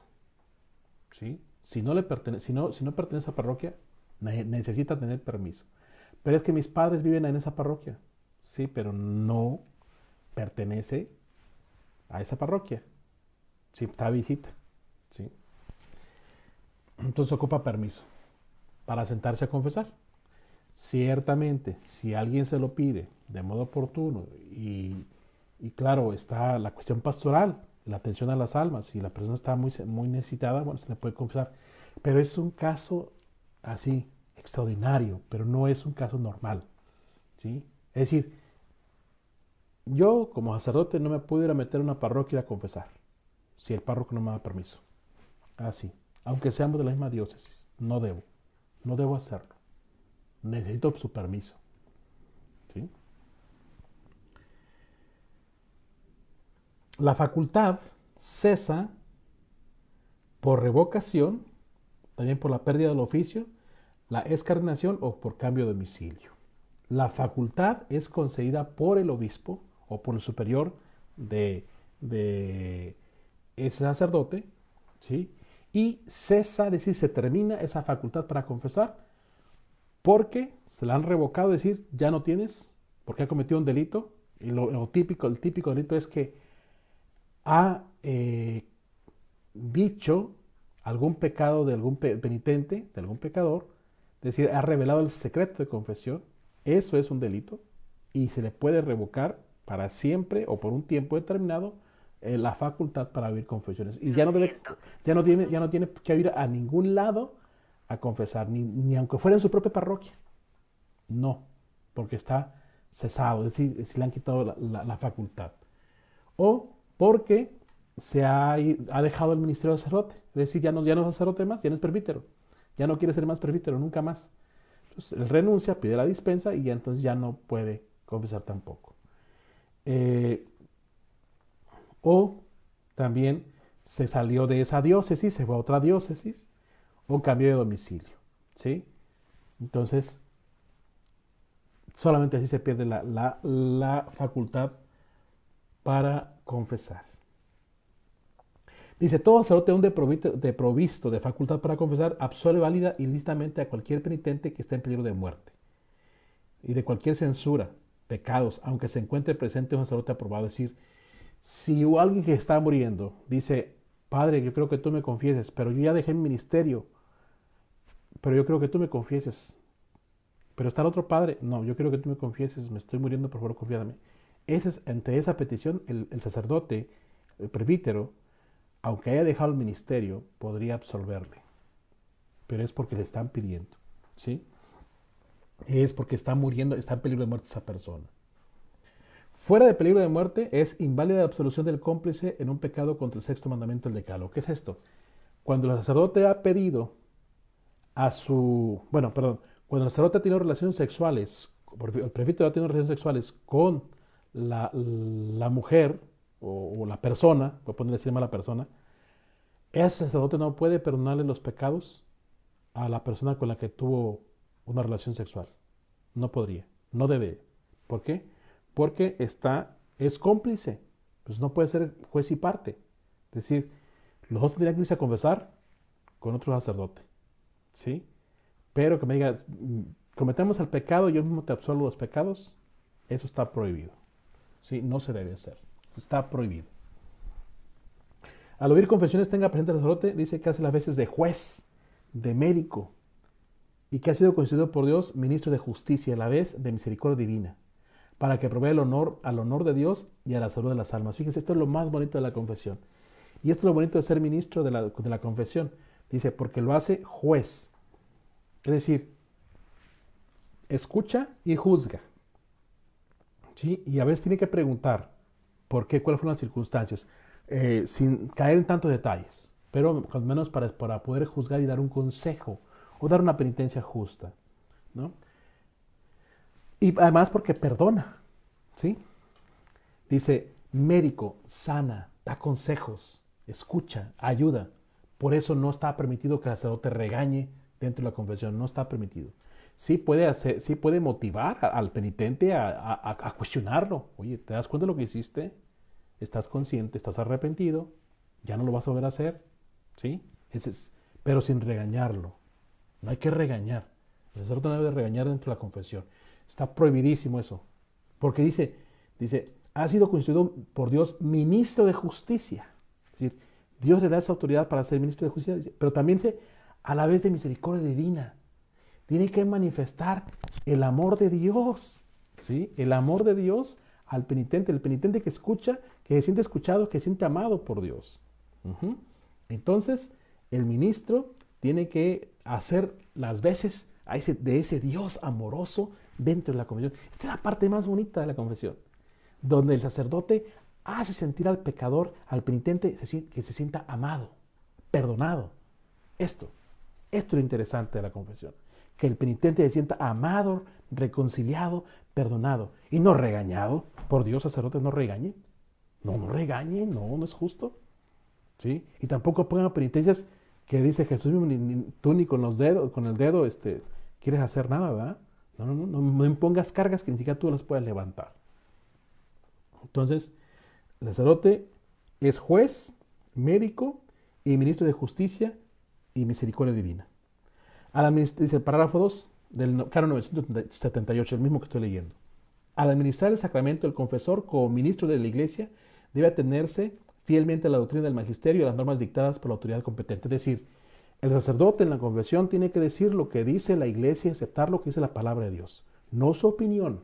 ¿sí? Si no pertenece a parroquia, necesita tener permiso. Pero es que mis padres viven en esa parroquia. Sí, pero no pertenece a esa parroquia. Sí, está a visita. ¿Sí? Entonces ocupa permiso para sentarse a confesar. Ciertamente, si alguien se lo pide de modo oportuno y claro, está la cuestión pastoral, la atención a las almas, si la persona está muy necesitada, bueno, se le puede confesar. Pero es un caso así, extraordinario, pero no es un caso normal, ¿sí? Es decir, yo como sacerdote no me puedo ir a meter a una parroquia a confesar, si el párroco no me da permiso. Así, aunque seamos de la misma diócesis, no debo hacerlo. Necesito su permiso, ¿sí? La facultad cesa por revocación, también por la pérdida del oficio, la excarnación o por cambio de domicilio. La facultad es concedida por el obispo o por el superior de ese sacerdote, ¿sí? Y cesa, es decir, se termina esa facultad para confesar porque se la han revocado, es decir, ya no tienes, porque ha cometido un delito. Y el típico delito es que ha dicho algún pecado de algún penitente, de algún pecador, es decir, ha revelado el secreto de confesión. Eso es un delito y se le puede revocar para siempre o por un tiempo determinado la facultad para oír confesiones. Y ya no tiene que ir a ningún lado a confesar, ni aunque fuera en su propia parroquia. No, porque está cesado, es decir, se le han quitado la facultad. O porque ha dejado el ministerio de sacerdote, es decir, ya no es sacerdote más, ya no es presbítero, ya no quiere ser más presbítero, nunca más. Entonces, él renuncia, pide la dispensa y ya entonces ya no puede confesar tampoco. O también se salió de esa diócesis, se fue a otra diócesis, o cambió de domicilio, ¿sí? Entonces, solamente así se pierde la facultad para confesar. Dice, todo sacerdote aún provisto de facultad para confesar absuelve válida y lícitamente a cualquier penitente que esté en peligro de muerte y de cualquier censura, pecados, aunque se encuentre presente un sacerdote aprobado. Es decir, si alguien que está muriendo dice, Padre, yo creo que tú me confieses, pero yo ya dejé mi ministerio, pero yo creo que tú me confieses. Pero está el otro padre, no, yo quiero que tú me confieses, me estoy muriendo, por favor, confiádame. Ante esa petición, el sacerdote, el presbítero, aunque haya dejado el ministerio, podría absolverle. Pero es porque le están pidiendo, ¿sí? Es porque está muriendo, está en peligro de muerte esa persona. Fuera de peligro de muerte, es inválida la absolución del cómplice en un pecado contra el sexto mandamiento del decálogo. ¿Qué es esto? Cuando el sacerdote ha pedido cuando el sacerdote ha tenido relaciones sexuales, el presbítero ha tenido relaciones sexuales con la mujer o la persona, voy a ponerle así a la persona, ese sacerdote no puede perdonarle los pecados a la persona con la que tuvo una relación sexual. No podría, no debe. ¿Por qué? Porque es cómplice. Pues no puede ser juez y parte. Es decir, los dos tendrían que irse a confesar con otro sacerdote. ¿Sí? Pero que me digas, cometemos el pecado, yo mismo te absuelvo los pecados, eso está prohibido. ¿Sí? No se debe hacer. Está prohibido. Al oír confesiones tenga presente el sacerdote, dice que hace las veces de juez, de médico, y que ha sido constituido por Dios ministro de justicia, a la vez de misericordia divina, para que provea el honor al honor de Dios y a la salud de las almas. Fíjense, esto es lo más bonito de la confesión. Y esto es lo bonito de ser ministro de la confesión. Dice, porque lo hace juez. Es decir, escucha y juzga. ¿Sí? Y a veces tiene que preguntar por qué, cuáles fueron las circunstancias, sin caer en tantos detalles, pero al menos para poder juzgar y dar un consejo o dar una penitencia justa, ¿no? Y además porque perdona, ¿sí? Dice, médico, sana, da consejos, escucha, ayuda. Por eso no está permitido que el sacerdote regañe dentro de la confesión, no está permitido. Sí puede motivar al penitente a cuestionarlo. Oye, ¿te das cuenta de lo que hiciste? ¿Estás consciente? ¿Estás arrepentido? ¿Ya no lo vas a volver a hacer? ¿Sí? Pero sin regañarlo. No hay que regañar. El sacerdote no debe regañar dentro de la confesión. Está prohibidísimo eso. Porque dice, ha sido constituido por Dios ministro de justicia. Es decir, Dios le da esa autoridad para ser ministro de justicia, pero también dice, a la vez de misericordia divina. Tiene que manifestar el amor de Dios, ¿sí? El amor de Dios al penitente, el penitente que escucha, que se siente escuchado, que se siente amado por Dios. Entonces, el ministro tiene que hacer las veces de ese Dios amoroso dentro de la confesión. Esta es la parte más bonita de la confesión, donde el sacerdote hace sentir al pecador, al penitente, que se sienta amado, perdonado. Esto es lo interesante de la confesión. Que el penitente se sienta amado, reconciliado, perdonado y no regañado. Por Dios, sacerdotes, no regañen. No regañen, no es justo. ¿Sí? Y tampoco pongan penitencias que dice Jesús, tú ni con los dedos, con el dedo, quieres hacer nada, ¿verdad? No impongas cargas que ni siquiera tú las puedas levantar. Entonces, el sacerdote es juez, médico y ministro de justicia y misericordia divina. Dice el parágrafo 2 del canon 978, el mismo que estoy leyendo. Al administrar el sacramento, el confesor, como ministro de la Iglesia, debe atenerse fielmente a la doctrina del magisterio y a las normas dictadas por la autoridad competente. Es decir, el sacerdote en la confesión tiene que decir lo que dice la Iglesia y aceptar lo que dice la palabra de Dios. No su opinión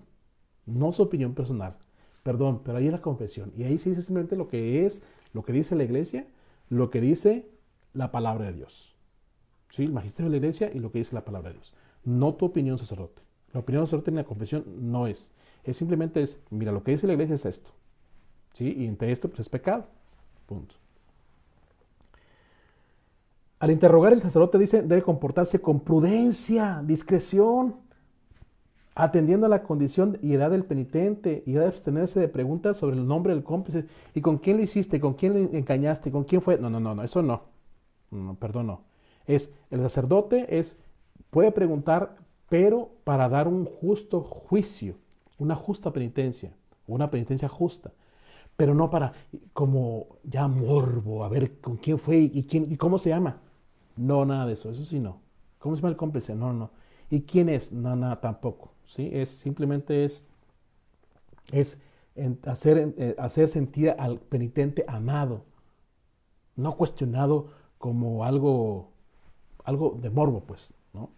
personal. Perdón, pero ahí es la confesión. Y ahí se dice simplemente lo que dice la Iglesia, lo que dice la palabra de Dios. ¿Sí? El magisterio de la Iglesia y lo que dice la palabra de Dios. No tu opinión, sacerdote. La opinión del sacerdote en la confesión no es. Simplemente mira, lo que dice la Iglesia es esto. ¿Sí? Y entre esto, pues es pecado. Punto. Al interrogar, el sacerdote dice, debe comportarse con prudencia, discreción, atendiendo a la condición y edad del penitente, y debe abstenerse de preguntas sobre el nombre del cómplice, y con quién lo hiciste, con quién le engañaste, con quién fue. No, eso no. Perdón, no. El sacerdote puede preguntar, pero para dar un justo juicio, una justa penitencia, una penitencia justa, pero no para como ya morbo, a ver con quién fue y cómo se llama. No, nada de eso sí no. ¿Cómo se llama el cómplice? No. ¿Y quién es? No, nada tampoco. ¿Sí? Simplemente hacer sentir al penitente amado, no cuestionado como algo de morbo, pues, ¿no?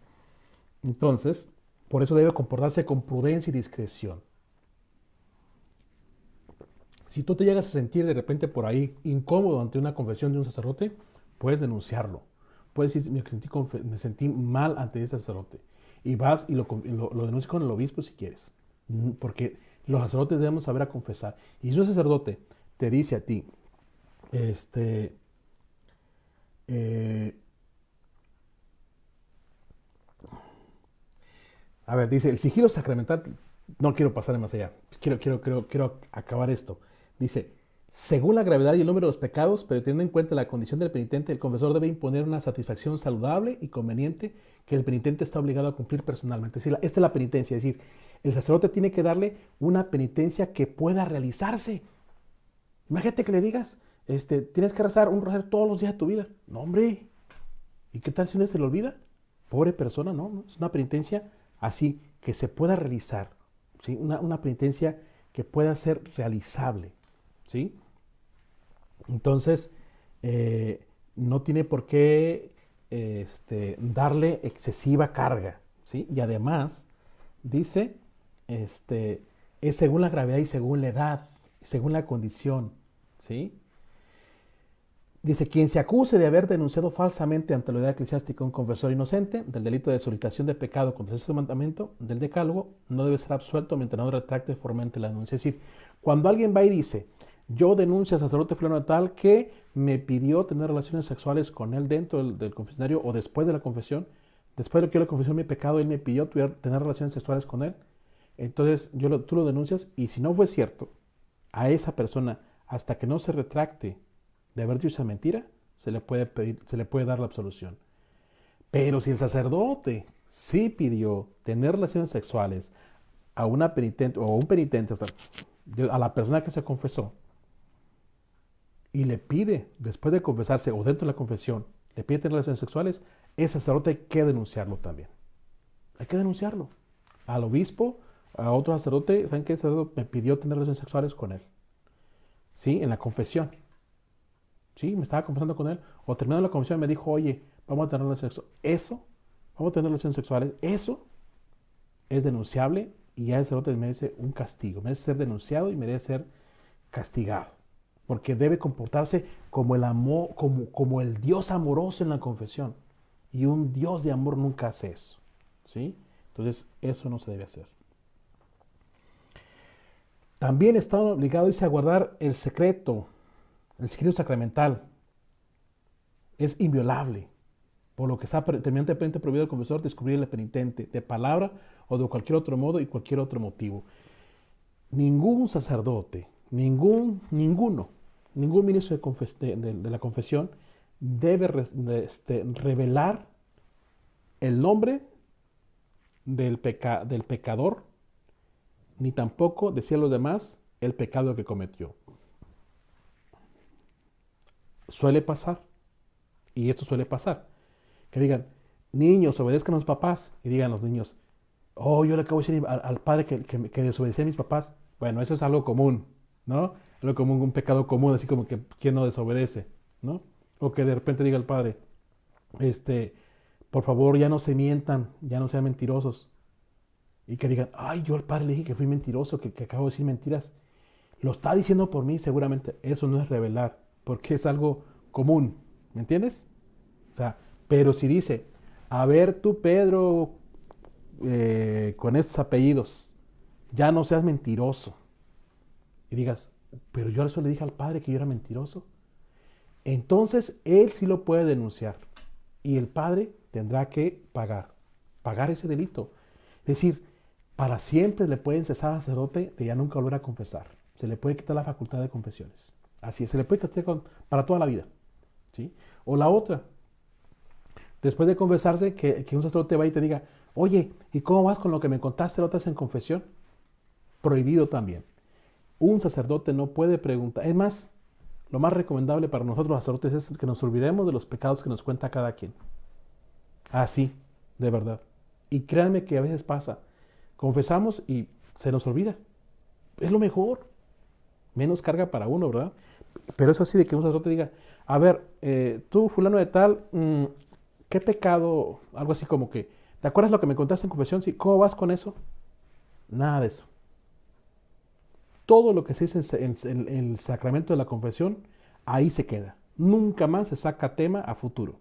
Entonces, por eso debe comportarse con prudencia y discreción. Si tú te llegas a sentir de repente por ahí incómodo ante una confesión de un sacerdote, puedes denunciarlo. Puedes decir, me sentí mal ante ese sacerdote. Y vas y lo denuncias con el obispo si quieres. Porque los sacerdotes debemos saber a confesar. Y si un sacerdote te dice a ti, eh, a ver, dice, el sigilo sacramental, no quiero pasar más allá, quiero acabar esto. Dice, según la gravedad y el número de los pecados, pero teniendo en cuenta la condición del penitente, el confesor debe imponer una satisfacción saludable y conveniente que el penitente está obligado a cumplir personalmente. Es decir, esta es la penitencia, es decir, el sacerdote tiene que darle una penitencia que pueda realizarse. Imagínate que le digas, tienes que rezar un rosario todos los días de tu vida. No, hombre, ¿y qué tal si uno se le olvida? Pobre persona, ¿no? Es una penitencia así, que se pueda realizar, ¿sí? Una penitencia que pueda ser realizable, ¿sí? Entonces, no tiene por qué darle excesiva carga, ¿sí? Y además, dice, es según la gravedad y según la edad, según la condición, ¿sí? Dice, quien se acuse de haber denunciado falsamente ante la autoridad eclesiástica un confesor inocente del delito de solicitación de pecado contra ese mandamiento del decálogo, no debe ser absuelto mientras no retracte formalmente la denuncia. Es decir, cuando alguien va y dice, yo denuncio al sacerdote fulano de tal que me pidió tener relaciones sexuales con él dentro del confesionario o después de la confesión, después de que yo le confesé mi pecado, él me pidió tener relaciones sexuales con él, entonces tú lo denuncias y si no fue cierto, a esa persona, hasta que no se retracte de haber dicho esa mentira, se le puede dar la absolución. Pero si el sacerdote sí pidió tener relaciones sexuales a una penitente o a un penitente, o sea, a la persona que se confesó, y le pide, después de confesarse o dentro de la confesión, le pide tener relaciones sexuales, ese sacerdote hay que denunciarlo también. Hay que denunciarlo. Al obispo, a otro sacerdote, ¿saben qué? El sacerdote me pidió tener relaciones sexuales con él. ¿Sí? En la confesión. Sí, me estaba confesando con él. O terminando la confesión me dijo, oye, vamos a tener relaciones sexuales. Vamos a tener relaciones sexuales. Eso es denunciable y ya el sacerdote merece un castigo. Merece ser denunciado y merece ser castigado. Porque debe comportarse como el amor, como el Dios amoroso en la confesión. Y un Dios de amor nunca hace eso. ¿Sí? Entonces, eso no se debe hacer. También está obligado a guardar el secreto. El secreto sacramental es inviolable, por lo que está terminantemente prohibido al confesor descubrir al penitente de palabra o de cualquier otro modo y cualquier otro motivo. Ningún sacerdote, ningún ministro de la confesión debe revelar el nombre del pecador, ni tampoco decir a los demás el pecado que cometió. Suele pasar, y esto suele pasar, que digan, niños, obedezcan a los papás, y digan los niños, oh, yo le acabo de decir al padre que desobedecía a mis papás. Bueno, eso es algo común, ¿no? Algo común, un pecado común, así como que quien no desobedece, ¿no? O que de repente diga el padre, por favor, ya no se mientan, ya no sean mentirosos. Y que digan, ay, yo al padre le dije que fui mentiroso, que acabo de decir mentiras. Lo está diciendo por mí, seguramente. Eso no es revelar, porque es algo común, ¿me entiendes? O sea, pero si dice, a ver tú, Pedro, con estos apellidos, ya no seas mentiroso. Y digas, pero yo eso le dije al padre que yo era mentiroso. Entonces, él sí lo puede denunciar. Y el padre tendrá que pagar ese delito. Es decir, para siempre le pueden cesar al sacerdote de ya nunca volver a confesar. Se le puede quitar la facultad de confesiones. Así es, se le puede quitar para toda la vida. ¿Sí? O la otra, después de confesarse, que un sacerdote va y te diga, oye, ¿y cómo vas con lo que me contaste la otra vez en confesión? Prohibido también. Un sacerdote no puede preguntar. Es más, lo más recomendable para nosotros los sacerdotes es que nos olvidemos de los pecados que nos cuenta cada quien. Así, de verdad. Y créanme que a veces pasa. Confesamos y se nos olvida. Es lo mejor. Menos carga para uno, ¿verdad? Pero eso sí de que un sacerdote diga, a ver, tú fulano de tal, ¿qué pecado? Algo así como que, ¿te acuerdas lo que me contaste en confesión? Sí, ¿cómo vas con eso? Nada de eso. todo lo que se dice en el sacramento de la confesión, ahí se queda. Nunca más se saca tema a futuro.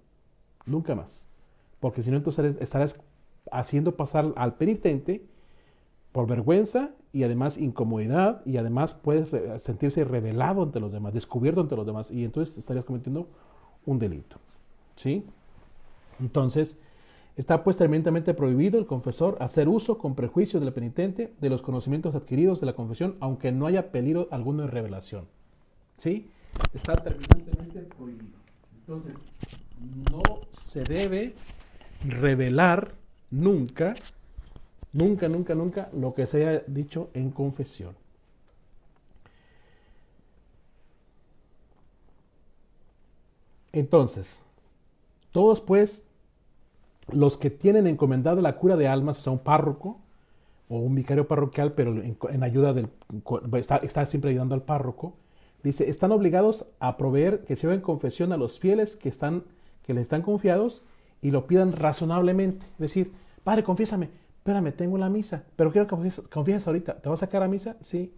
Nunca más. Porque si no, entonces estarás haciendo pasar al penitente por vergüenza y además incomodidad, y además puedes sentirse revelado ante los demás, descubierto ante los demás, y entonces estarías cometiendo un delito. ¿Sí? Entonces, está pues tremendamente prohibido el confesor hacer uso con prejuicio del penitente de los conocimientos adquiridos de la confesión, aunque no haya peligro alguno de revelación. ¿Sí? Está terminantemente prohibido. Entonces, no se debe revelar nunca lo que se haya dicho en confesión. Entonces, todos pues los que tienen encomendada la cura de almas, o sea, un párroco o un vicario parroquial, pero en ayuda está siempre ayudando al párroco, dice, están obligados a proveer que se hagan confesión a los fieles que les están confiados y lo pidan razonablemente. Es decir, padre, confiésame, espérame, tengo la misa, pero quiero que confieses ahorita. ¿Te vas a sacar a misa? Sí.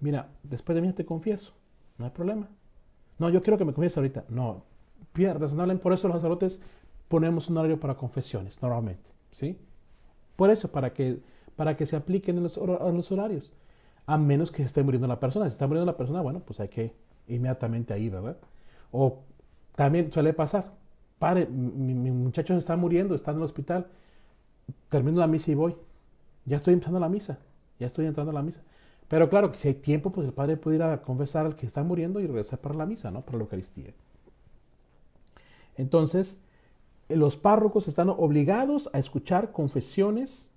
Mira, después de misa te confieso, no hay problema. No, yo quiero que me confieses ahorita. No, pida razonablemente. Por eso los sacerdotes ponemos un horario para confesiones, normalmente, ¿sí? Por eso, para que se apliquen en los horarios. A menos que se esté muriendo la persona. Si está muriendo la persona, bueno, pues hay que inmediatamente ir, ¿verdad? O también suele pasar, padre, mi muchacho se está muriendo, está en el hospital, termino la misa y voy. Ya estoy empezando la misa, ya estoy entrando a la misa. Pero claro, que si hay tiempo, pues el padre puede ir a confesar al que está muriendo y regresar para la misa, ¿no? Para la Eucaristía. Entonces, los párrocos están obligados a escuchar confesiones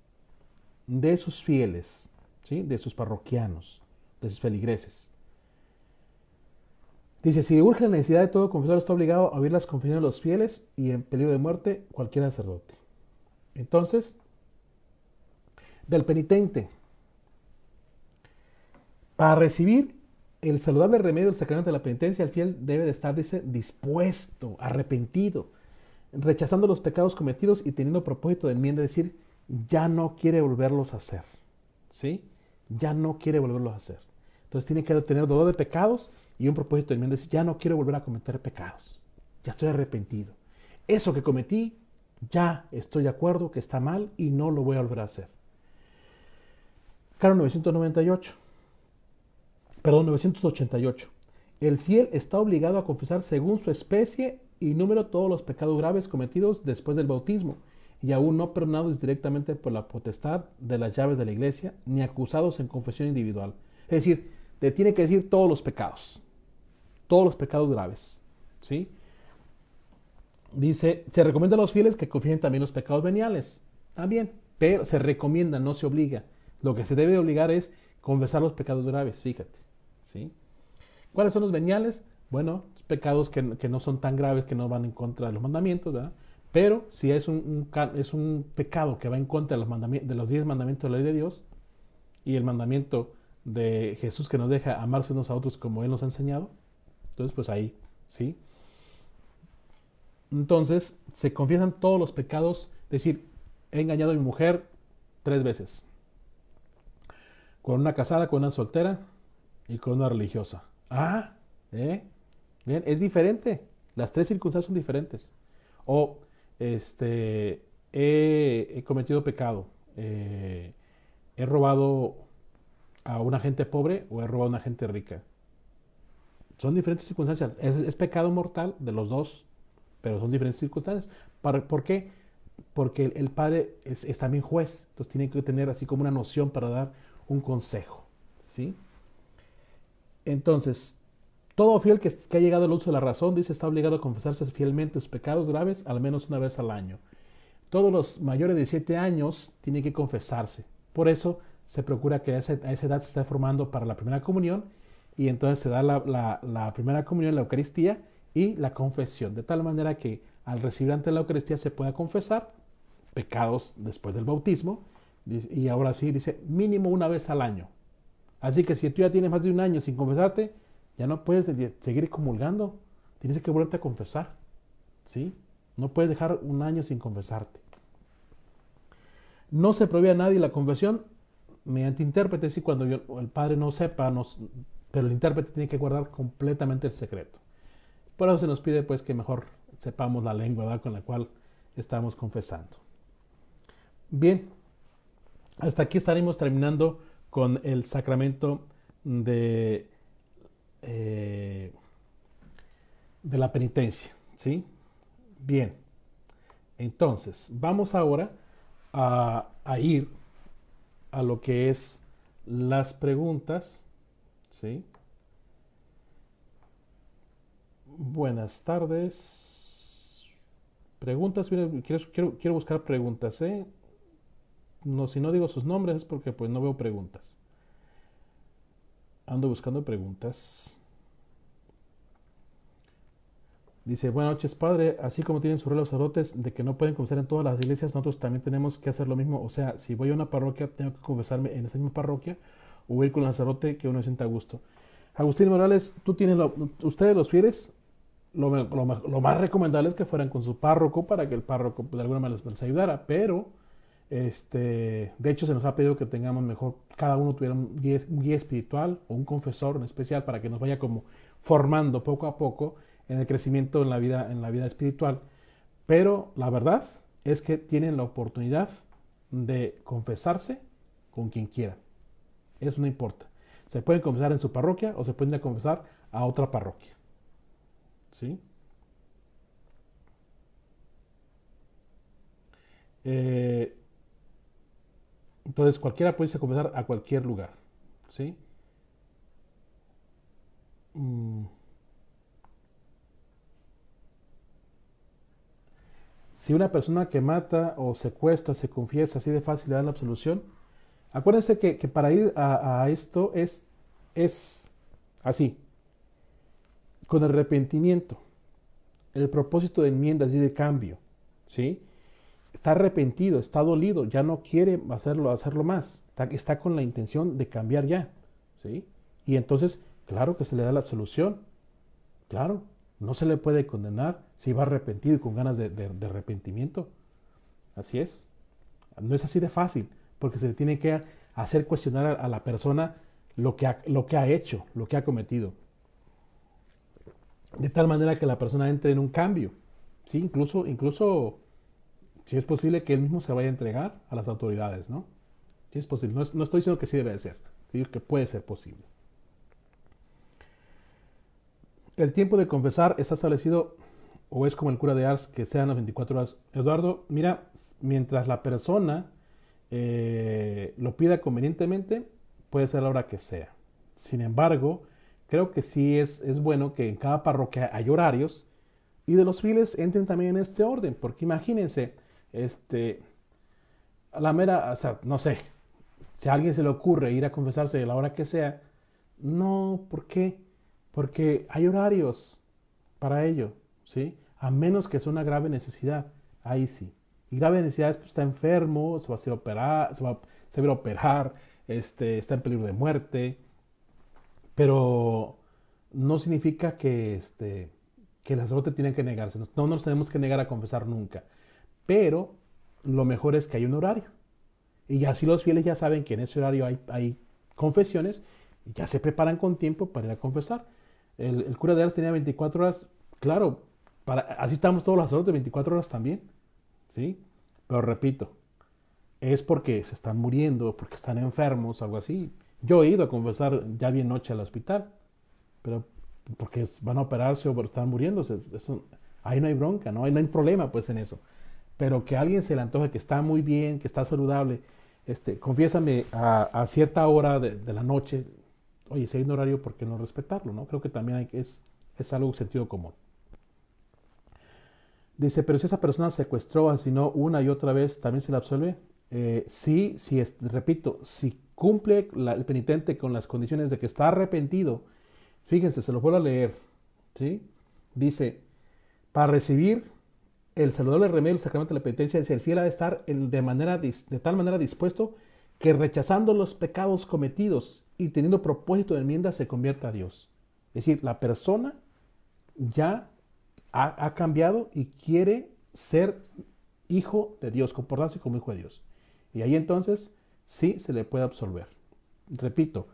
de sus fieles, ¿sí? De sus parroquianos, de sus feligreses. Dice, si urge la necesidad de todo confesor, está obligado a oír las confesiones de los fieles y en peligro de muerte cualquier sacerdote. Entonces, del penitente, para recibir el saludable remedio del sacramento de la penitencia, el fiel debe de estar, dice, dispuesto, arrepentido, rechazando los pecados cometidos y teniendo propósito de enmienda, es decir, ya no quiere volverlos a hacer, ¿sí? Ya no quiere volverlos a hacer. Entonces tiene que tener dolor de pecados y un propósito de enmienda, es decir, ya no quiero volver a cometer pecados, ya estoy arrepentido. Eso que cometí, ya estoy de acuerdo que está mal y no lo voy a volver a hacer. Caro 988. El fiel está obligado a confesar según su especie y número todos los pecados graves cometidos después del bautismo y aún no perdonados directamente por la potestad de las llaves de la iglesia ni acusados en confesión individual. Es decir, te tiene que decir todos los pecados graves, ¿sí? Dice, se recomienda a los fieles que confiesen también los pecados veniales, también, pero se recomienda, no se obliga. Lo que se debe de obligar es confesar los pecados graves, fíjate, ¿sí? ¿Cuáles son los veniales? Bueno, pecados que no son tan graves, que no van en contra de los mandamientos, ¿verdad? Pero si es un pecado que va en contra de los 10 mandamientos de la ley de Dios y el mandamiento de Jesús que nos deja amarse unos a otros como Él nos ha enseñado, entonces pues ahí, ¿sí? Entonces se confiesan todos los pecados, es decir, he engañado a mi mujer 3 veces, con una casada, con una soltera y con una religiosa. Bien, es diferente, las 3 circunstancias son diferentes. O he cometido pecado, he robado a una gente pobre o he robado a una gente rica. Son diferentes circunstancias. Es pecado mortal de los dos, pero son diferentes circunstancias. ¿Por qué? Porque el padre es también juez, entonces tiene que tener así como una noción para dar un consejo, ¿sí? Entonces, todo fiel que ha llegado al uso de la razón, dice, está obligado a confesarse fielmente sus pecados graves al menos una vez al año. Todos los mayores de 17 años tienen que confesarse. Por eso se procura que a esa edad se esté formando para la primera comunión y entonces se da la primera comunión, la Eucaristía y la confesión. De tal manera que al recibir ante la Eucaristía se pueda confesar pecados después del bautismo y ahora sí dice mínimo una vez al año. Así que si tú ya tienes más de un año sin confesarte, ya no puedes seguir comulgando, tienes que volverte a confesar, ¿sí? No puedes dejar un año sin confesarte. No se prohíbe a nadie la confesión mediante intérpretes y cuando el padre no sepa, pero el intérprete tiene que guardar completamente el secreto. Por eso se nos pide pues que mejor sepamos la lengua, ¿verdad?, con la cual estamos confesando. Bien, hasta aquí estaremos terminando con el sacramento de la penitencia, ¿sí? Bien, entonces vamos ahora a ir a lo que es las preguntas, ¿sí? Buenas tardes. Preguntas, quiero buscar preguntas, ¿eh? No, si no digo sus nombres es porque pues no veo preguntas. Ando buscando preguntas. Dice, buenas noches, padre. Así como tienen su rol los sacerdotes de que no pueden confesar en todas las iglesias, nosotros también tenemos que hacer lo mismo. O sea, si voy a una parroquia, tengo que confesarme en esa misma parroquia o ir con el sacerdote que uno sienta a gusto. Agustín Morales, ustedes los fieles, lo más recomendable es que fueran con su párroco para que el párroco de alguna manera les ayudara, pero de hecho se nos ha pedido que tengamos mejor, cada uno tuviera un guía espiritual o un confesor en especial para que nos vaya como formando poco a poco en el crecimiento en la vida espiritual. Pero la verdad es que tienen la oportunidad de confesarse con quien quiera. Eso no importa. Se pueden confesar en su parroquia o se pueden ir a confesar a otra parroquia. ¿Sí? Entonces cualquiera puede irse a confesar a cualquier lugar. ¿Sí? Si una persona que mata o secuestra se confiesa así de fácil le dan la absolución, acuérdense que para ir a esto es así, con el arrepentimiento, el propósito de enmiendas y de cambio, ¿sí? Está arrepentido, está dolido, ya no quiere hacerlo más, está con la intención de cambiar ya, ¿sí? Y entonces, claro que se le da la absolución, claro, no se le puede condenar si va arrepentido y con ganas de arrepentimiento. Así es. No es así de fácil, porque se le tiene que hacer cuestionar a la persona lo que ha hecho, lo que ha cometido. De tal manera que la persona entre en un cambio. ¿Sí? Incluso si es posible que él mismo se vaya a entregar a las autoridades, ¿no? Si es posible. No estoy diciendo que sí debe de ser, digo que puede ser posible. El tiempo de confesar está establecido o es como el cura de Ars, que sean las 24 horas. Eduardo, mira, mientras la persona lo pida convenientemente, puede ser la hora que sea. Sin embargo, creo que sí es bueno que en cada parroquia hay horarios y de los fieles entren también en este orden, porque imagínense, a la mera, o sea, no sé, si a alguien se le ocurre ir a confesarse a la hora que sea, no, ¿por qué? Porque hay horarios para ello, ¿sí? A menos que sea una grave necesidad, ahí sí. Y grave necesidad es pues, está enfermo, se va a hacer operar, se va a operar, está en peligro de muerte, pero no significa que el sacerdote tiene que negarse. No nos tenemos que negar a confesar nunca. Pero lo mejor es que hay un horario. Y así los fieles ya saben que en ese horario hay confesiones y ya se preparan con tiempo para ir a confesar. El cura de Ars tenía 24 horas, claro, así estamos todos los sacerdotes 24 horas también, ¿sí? Pero repito, es porque se están muriendo, porque están enfermos, algo así. Yo he ido a confesar ya bien noche al hospital, pero porque van a operarse o porque están muriéndose, ahí no hay bronca, ¿no? Ahí no hay problema pues en eso. Pero que a alguien se le antoje que está muy bien, que está saludable, confiésame a cierta hora de la noche, oye, si hay un horario, ¿por qué no respetarlo, no? Creo que también es algo sentido común. Dice, pero si esa persona secuestró, asesinó una y otra vez, ¿también se le absuelve? Sí, repito, si cumple el penitente con las condiciones de que está arrepentido, fíjense, se lo vuelvo a leer, ¿sí? Dice, para recibir el saludable remedio del sacramento de la penitencia, dice, el fiel ha de estar de tal manera dispuesto que rechazando los pecados cometidos y teniendo propósito de enmienda se convierta a Dios. Es decir, la persona ya ha cambiado y quiere ser hijo de Dios, comportarse como hijo de Dios. Y ahí entonces sí se le puede absolver. Repito,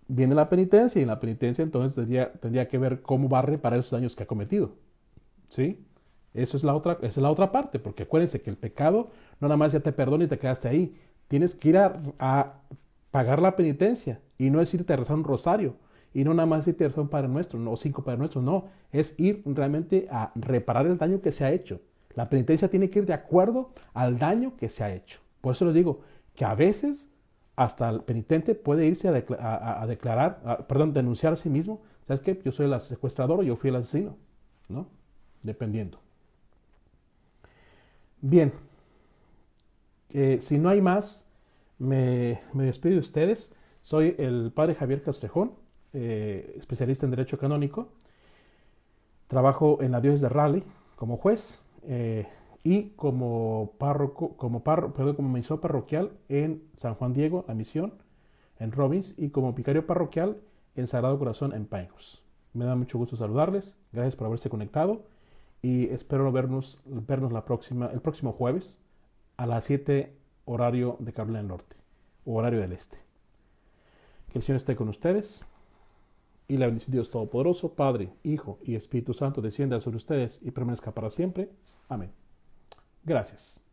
viene la penitencia y en la penitencia entonces tendría que ver cómo va a reparar esos daños que ha cometido. ¿Sí? Esa es la otra parte, porque acuérdense que el pecado no nada más ya te perdona y te quedaste ahí. Tienes que ir a pagar la penitencia y no es irte a rezar un rosario y no nada más irte a rezar un Padre Nuestro no, o 5 Padre Nuestros, no, es ir realmente a reparar el daño que se ha hecho. La penitencia tiene que ir de acuerdo al daño que se ha hecho. Por eso les digo que a veces hasta el penitente puede irse a declarar, perdón, denunciar a sí mismo. ¿Sabes qué? Yo soy el secuestrador o yo fui el asesino, ¿no? Dependiendo. Bien, si no hay más, me despido de ustedes. Soy el padre Javier Castrejón, especialista en Derecho Canónico. Trabajo en la diócesis de Raleigh como juez y como como emisor parroquial en San Juan Diego, La Misión, en Robbins, y como vicario parroquial en Sagrado Corazón en Pinehurst. Me da mucho gusto saludarles. Gracias por haberse conectado y espero vernos el próximo jueves a las 7 horario de Carolina del Norte o horario del Este. Que el Señor esté con ustedes y la bendición de Dios Todopoderoso, Padre, Hijo y Espíritu Santo descienda sobre ustedes y permanezca para siempre. Amén. Gracias.